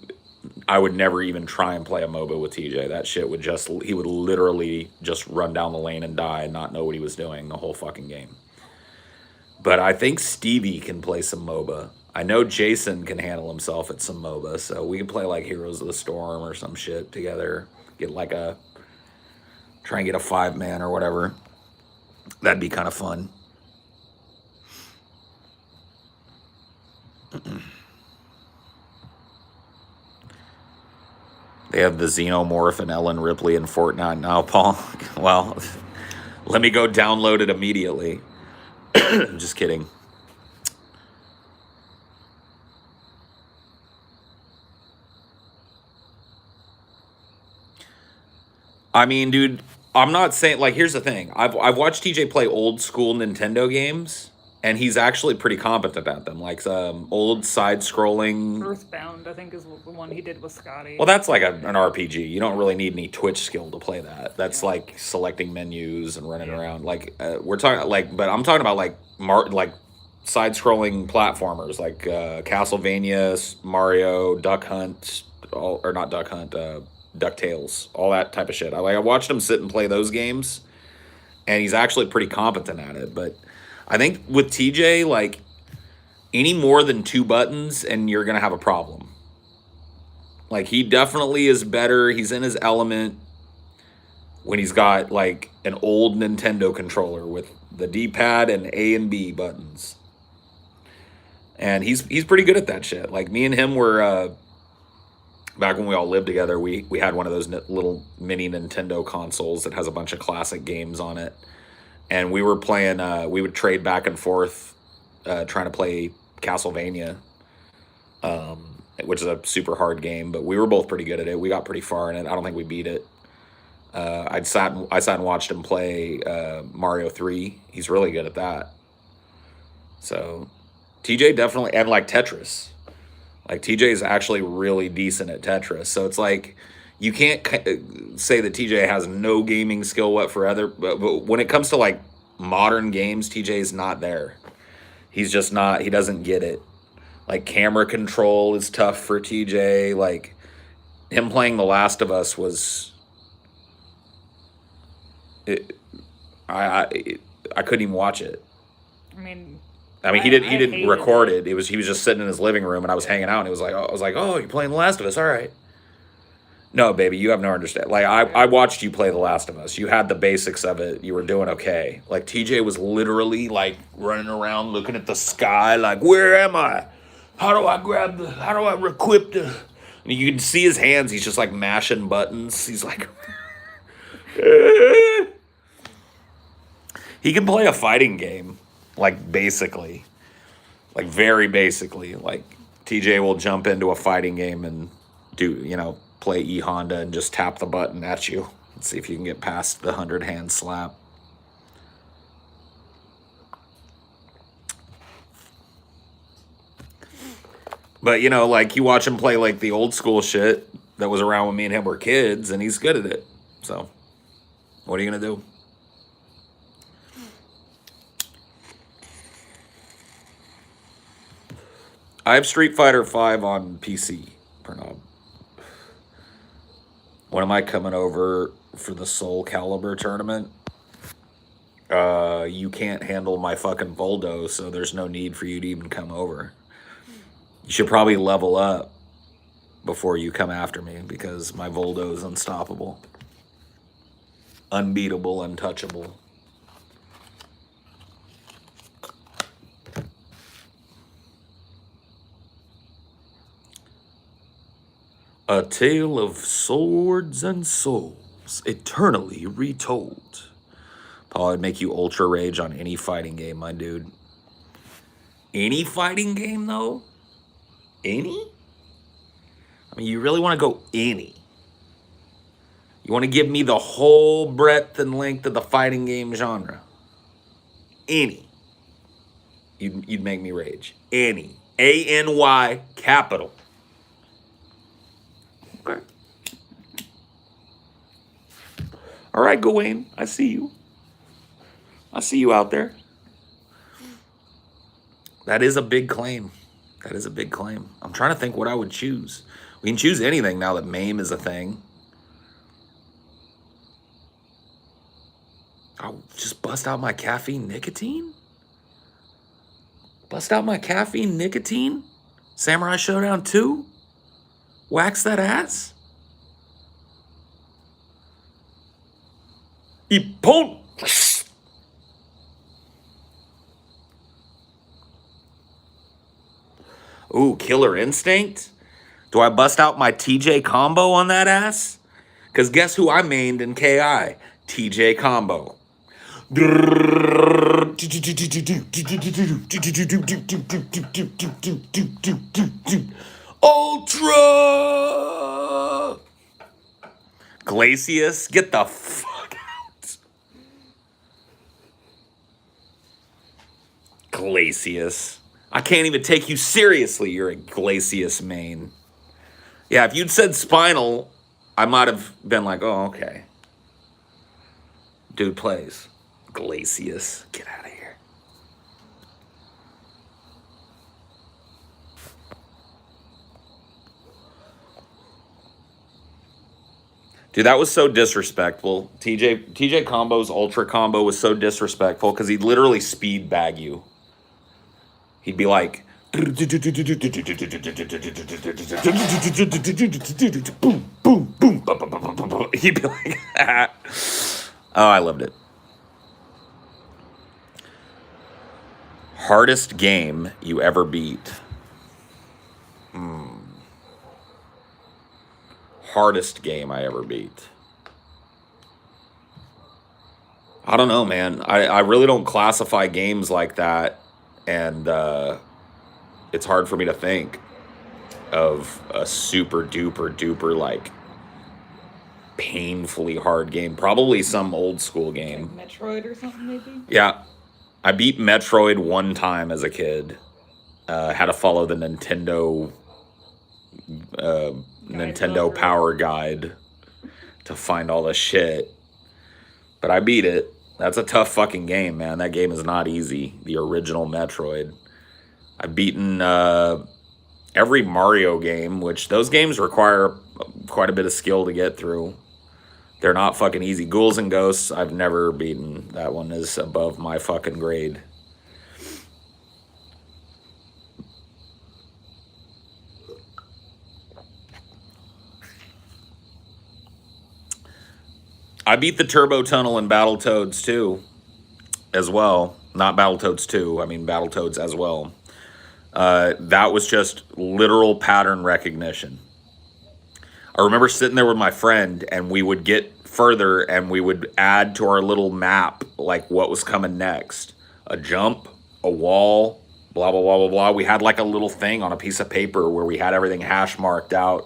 I would never even try and play a MOBA with TJ. That shit would just... He would literally just run down the lane and die and not know what he was doing the whole fucking game. But I think Stevie can play some MOBA. I know Jason can handle himself at some MOBA, so we can play like Heroes of the Storm or some shit together. Get like try and get a 5-man or whatever. That'd be kind of fun. They have the Xenomorph and Ellen Ripley in Fortnite now, Paul. Well, let me go download it immediately. Just kidding. I mean, dude, I'm not saying... Like, here's the thing. I've watched TJ play old school Nintendo games, and he's actually pretty competent at them. Like, old side-scrolling... Earthbound, I think, is the one he did with Scotty. Well, that's like an RPG. You don't really need any Twitch skill to play that. That's like selecting menus and running around. Like, we're talking... Like, but I'm talking about, like side-scrolling platformers, like Castlevania, Mario, Duck Hunt... or not Duck Hunt... DuckTales, all that type of shit. I watched him sit and play those games, and he's actually pretty competent at it. But I think with TJ, like, any more than 2 buttons, and you're gonna have a problem. Like, he definitely is better. He's in his element when he's got like an old Nintendo controller with the D-pad and A and B buttons, and he's pretty good at that shit. Like, me and him were. Back when we all lived together, we had one of those little mini Nintendo consoles that has a bunch of classic games on it. And we were playing, we would trade back and forth trying to play Castlevania, which is a super hard game. But we were both pretty good at it. We got pretty far in it. I don't think we beat it. I sat and watched him play Mario 3. He's really good at that. So TJ definitely, and like Tetris. Like TJ is actually really decent at Tetris. So it's like you can't say that TJ has no gaming skill whatsoever. But when it comes to like modern games, TJ is not there. He's just not. He doesn't get it. Like camera control is tough for TJ. Like him playing The Last of Us was. It, I couldn't even watch it. I mean, He didn't hated record it. it. He was just sitting in his living room and I was hanging out and it was like I was like, "Oh, you're playing The Last of Us. All right." No, baby, you have no understanding. Like I watched you play The Last of Us. You had the basics of it. You were doing okay. Like TJ was literally like running around looking at the sky like, "Where am I? How do I equip the?" And you can see his hands. He's just like mashing buttons. He's like he can play a fighting game, like basically, like very basically. Like TJ will jump into a fighting game and play E Honda and just tap the button at you and see if you can get past the 100-hand slap. But like you watch him play like the old school shit that was around when me and him were kids, and he's good at it. So, what are you gonna do? I have Street Fighter V on PC, Pranav. When am I coming over for the Soul Calibur tournament? You can't handle my fucking Voldo, so there's no need for you to even come over. You should probably level up before you come after me because my Voldo is unstoppable. Unbeatable, untouchable. A tale of swords and souls, eternally retold. Paul, I'd make you ultra rage on any fighting game, my dude. Any fighting game, though? Any? I mean, you really want to go any? You want to give me the whole breadth and length of the fighting game genre? Any. You'd make me rage. Any. A-N-Y, capital. Okay. All right, Gawain, I see you. I see you out there. That is a big claim. That is a big claim. I'm trying to think what I would choose. We can choose anything now that MAME is a thing. I'll just bust out my caffeine nicotine? Bust out my caffeine nicotine? Samurai Showdown 2? Wax that ass? Ippon! Ooh, Killer Instinct? Do I bust out my TJ combo on that ass? Because guess who I mained in KI? TJ combo. Ultra! Glacius, get the fuck out. Glacius. I can't even take you seriously. You're a Glacius main. Yeah, if you'd said Spinal, I might have been like, oh, okay. Dude plays. Glacius. Get out of here. Dude, that was so disrespectful. TJ Combo's Ultra Combo was so disrespectful because he'd literally speed bag you. He'd be like, boom, boom, boom, boom. He'd be like, oh, I loved it. Hardest game you ever beat? Hardest game I ever beat. I don't know, man. I really don't classify games like that. And it's hard for me to think of a super duper duper like painfully hard game. Probably some old school game. Like Metroid or something, maybe? Yeah. I beat Metroid one time as a kid. Had to follow the Nintendo Guidebook or- Power Guide to find all the shit. But I beat it. That's a tough fucking game, man. That game is not easy. The original Metroid. I've beaten every Mario game, which those games require quite a bit of skill to get through. They're not fucking easy. Ghouls and Ghosts, I've never beaten. That one is above my fucking grade. I beat the Turbo Tunnel in Battletoads 2 as well. Not Battletoads 2, I mean Battletoads as well. That was just literal pattern recognition. I remember sitting there with my friend, and we would get further, and we would add to our little map, like, what was coming next. A jump, a wall, blah, blah, blah, blah, blah. We had, like, a little thing on a piece of paper where we had everything hash marked out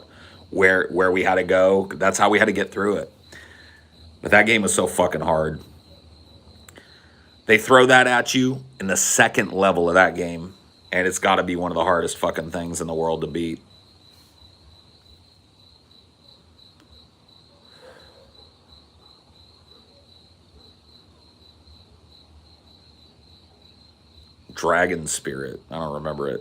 where we had to go. That's how we had to get through it. But that game was so fucking hard. They throw that at you in the second level of that game, and it's got to be one of the hardest fucking things in the world to beat. Dragon Spirit. I don't remember it.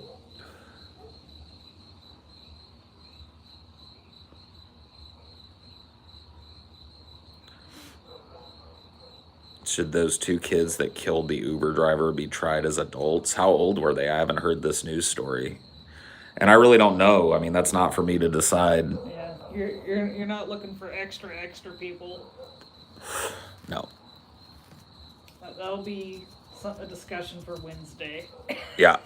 Should those two kids that killed the Uber driver be tried as adults? How old were they? I haven't heard this news story. And I really don't know. I mean, that's not for me to decide. Yeah, you're not looking for extra people. No. That'll be a discussion for Wednesday. Yeah.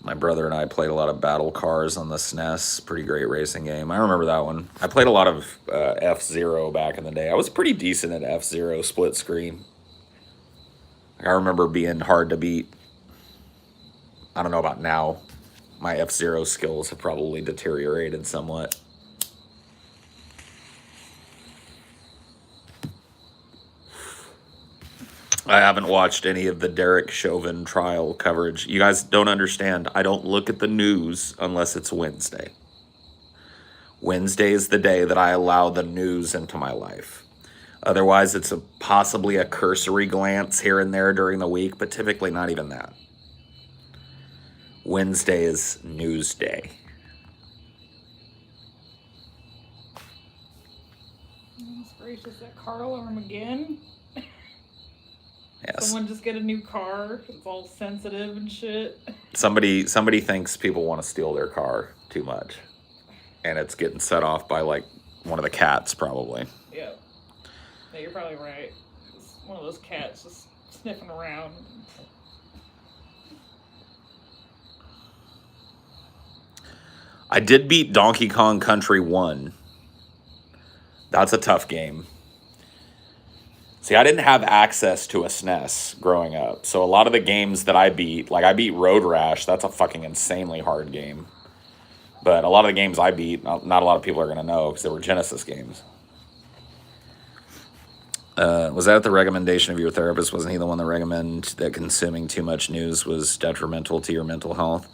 My brother and I played a lot of Battle Cars on the SNES. Pretty great racing game. I remember that one. I played a lot of F-Zero back in the day. I was pretty decent at F-Zero split screen. I remember being hard to beat. I don't know about now. My F-Zero skills have probably deteriorated somewhat. I haven't watched any of the Derek Chauvin trial coverage. You guys don't understand. I don't look at the news unless it's Wednesday. Wednesday is the day that I allow the news into my life. Otherwise, it's possibly a cursory glance here and there during the week, but typically not even that. Wednesday is news day. Goodness gracious, that car alarm again? Yes. Someone just get a new car. It's all sensitive and shit. Somebody thinks people want to steal their car too much. And it's getting set off by, like, one of the cats, probably. Yeah. Yeah, you're probably right. It's one of those cats just sniffing around. I did beat Donkey Kong Country 1. That's a tough game. See, I didn't have access to a SNES growing up. So a lot of the games that I beat, like I beat Road Rash, that's a fucking insanely hard game. But a lot of the games I beat, not a lot of people are going to know because they were Genesis games. Was that at the recommendation of your therapist? Wasn't he the one that recommended that consuming too much news was detrimental to your mental health?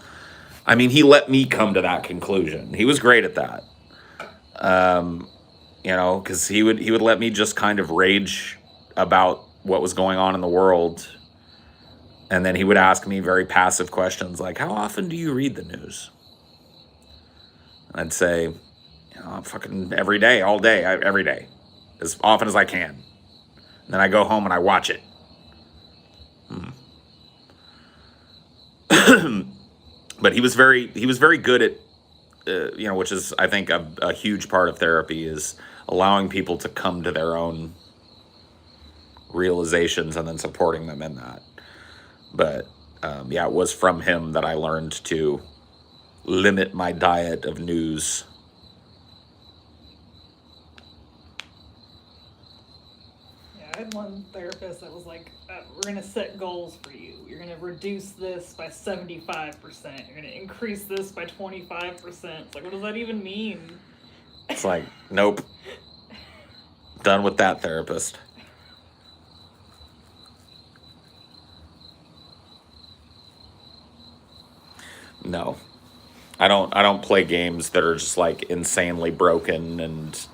I mean, he let me come to that conclusion. He was great at that. You know, because he would let me just kind of rage about what was going on in the world. And then he would ask me very passive questions like, how often do you read the news? I'd say, you know, fucking every day, all day, every day, as often as I can. And then I go home and I watch it. But he was very good at, you know, which is, I think, a huge part of therapy is allowing people to come to their own realizations and then supporting them in that. But yeah, it was from him that I learned to limit my diet of news. Yeah, had one therapist that was like, we're going to set goals for you. You're going to reduce this by 75%. You're going to increase this by 25%. It's like, what does that even mean? It's like, nope. Done with that therapist. No. I don't play games that are just like insanely broken and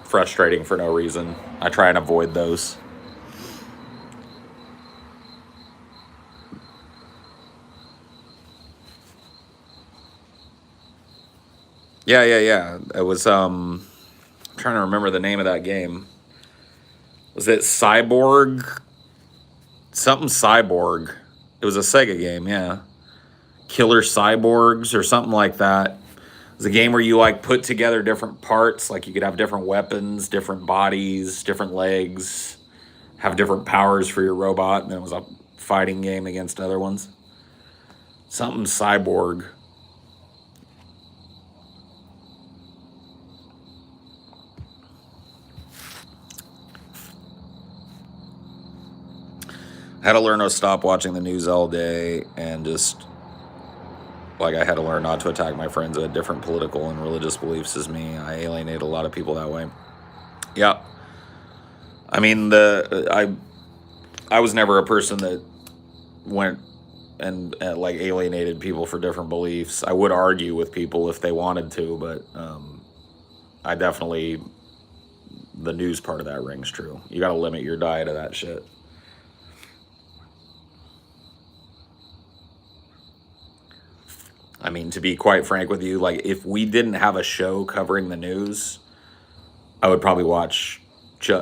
frustrating for no reason. I try and avoid those. Yeah. It was I'm trying to remember the name of that game. Was it Cyborg? Something Cyborg. It was a Sega game, yeah. Killer Cyborgs or something like that. It was a game where you like put together different parts, like you could have different weapons, different bodies, different legs, have different powers for your robot, and then it was a fighting game against other ones. Something Cyborg. Had to learn to stop watching the news all day and just, like, I had to learn not to attack my friends who had different political and religious beliefs as me. I alienate a lot of people that way. Yeah. I mean, I was never a person that went and like alienated people for different beliefs. I would argue with people if they wanted to, but I definitely, the news part of that rings true. You got to limit your diet of that shit. I mean, to be quite frank with you, like, if we didn't have a show covering the news, I would probably watch,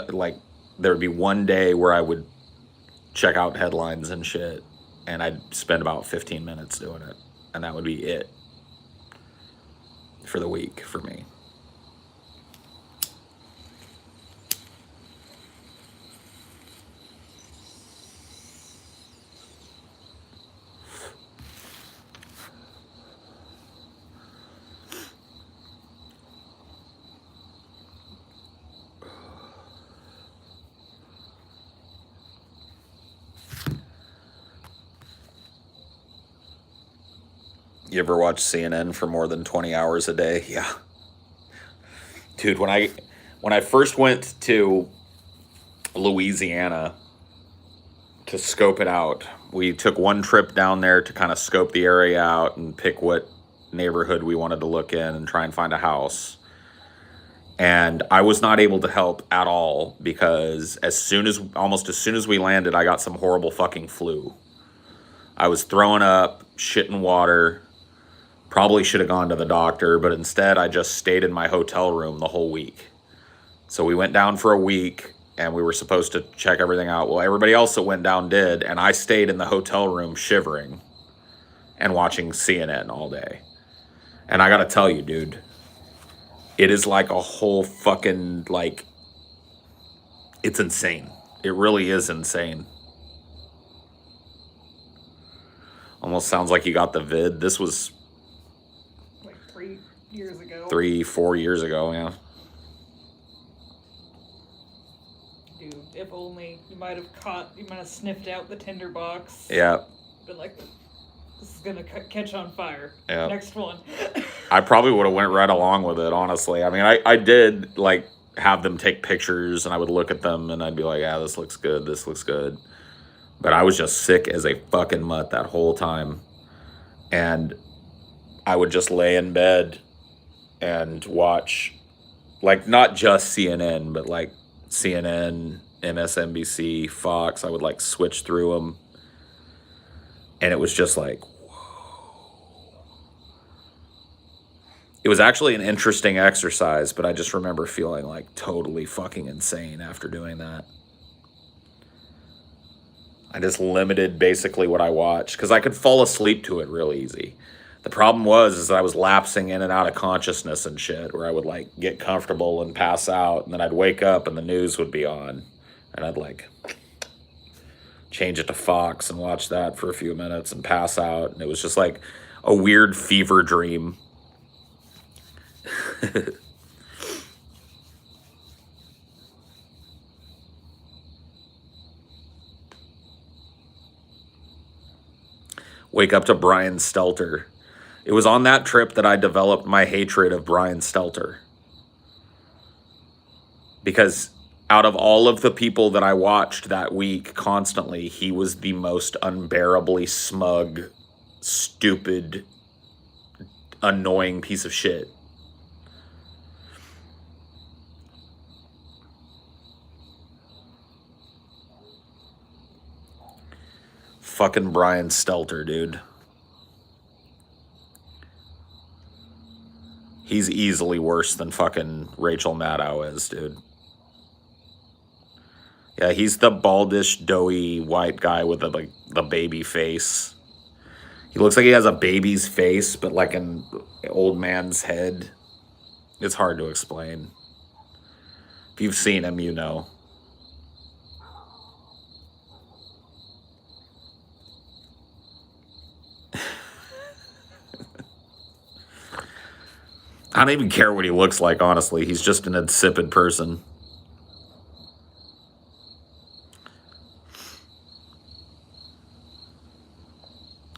like, there would be one day where I would check out headlines and shit, and I'd spend about 15 minutes doing it, and that would be it for the week for me. You ever watch CNN for more than 20 hours a day? Yeah. Dude, when I first went to Louisiana to scope it out, we took one trip down there to kind of scope the area out and pick what neighborhood we wanted to look in and try and find a house. And I was not able to help at all because almost as soon as we landed, I got some horrible fucking flu. I was throwing up, shitting water. Probably should have gone to the doctor, but instead I just stayed in my hotel room the whole week. So we went down for a week and we were supposed to check everything out. Well, everybody else that went down did, and I stayed in the hotel room shivering and watching CNN all day. And I gotta tell you, dude, it is like a whole fucking, like, it's insane. It really is insane. Almost sounds like you got the vid. This was years ago. 3-4 years ago, yeah. Dude, if only you might have sniffed out the tinderbox. Yeah. Been like, this is gonna catch on fire. Yeah. Next one. I probably would have went right along with it, honestly. I mean, I did, like, have them take pictures, and I would look at them, and I'd be like, yeah, this looks good, this looks good. But I was just sick as a fucking mutt that whole time. And I would just lay in bed and watch, like, not just CNN, but like CNN, MSNBC, Fox. I would like switch through them, and it was just like, whoa. It was actually an interesting exercise, but I just remember feeling like totally fucking insane after doing that. I just limited basically what I watched because I could fall asleep to it real easy. The problem is that I was lapsing in and out of consciousness and shit, where I would like get comfortable and pass out, and then I'd wake up and the news would be on, and I'd like change it to Fox and watch that for a few minutes and pass out, and it was just like a weird fever dream. Wake up to Brian Stelter. It was on that trip that I developed my hatred of Brian Stelter. Because out of all of the people that I watched that week constantly, he was the most unbearably smug, stupid, annoying piece of shit. Fucking Brian Stelter, dude. He's easily worse than fucking Rachel Maddow is, dude. Yeah, he's the baldish, doughy white guy with the baby face. He looks like he has a baby's face, but like an old man's head. It's hard to explain. If you've seen him, you know. I don't even care what he looks like, honestly. He's just an insipid person.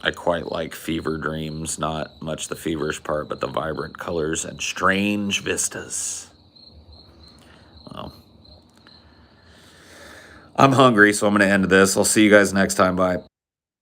I quite like Fever Dreams, not much the feverish part, but the vibrant colors and strange vistas. Well, I'm hungry, so I'm going to end this. I'll see you guys next time. Bye.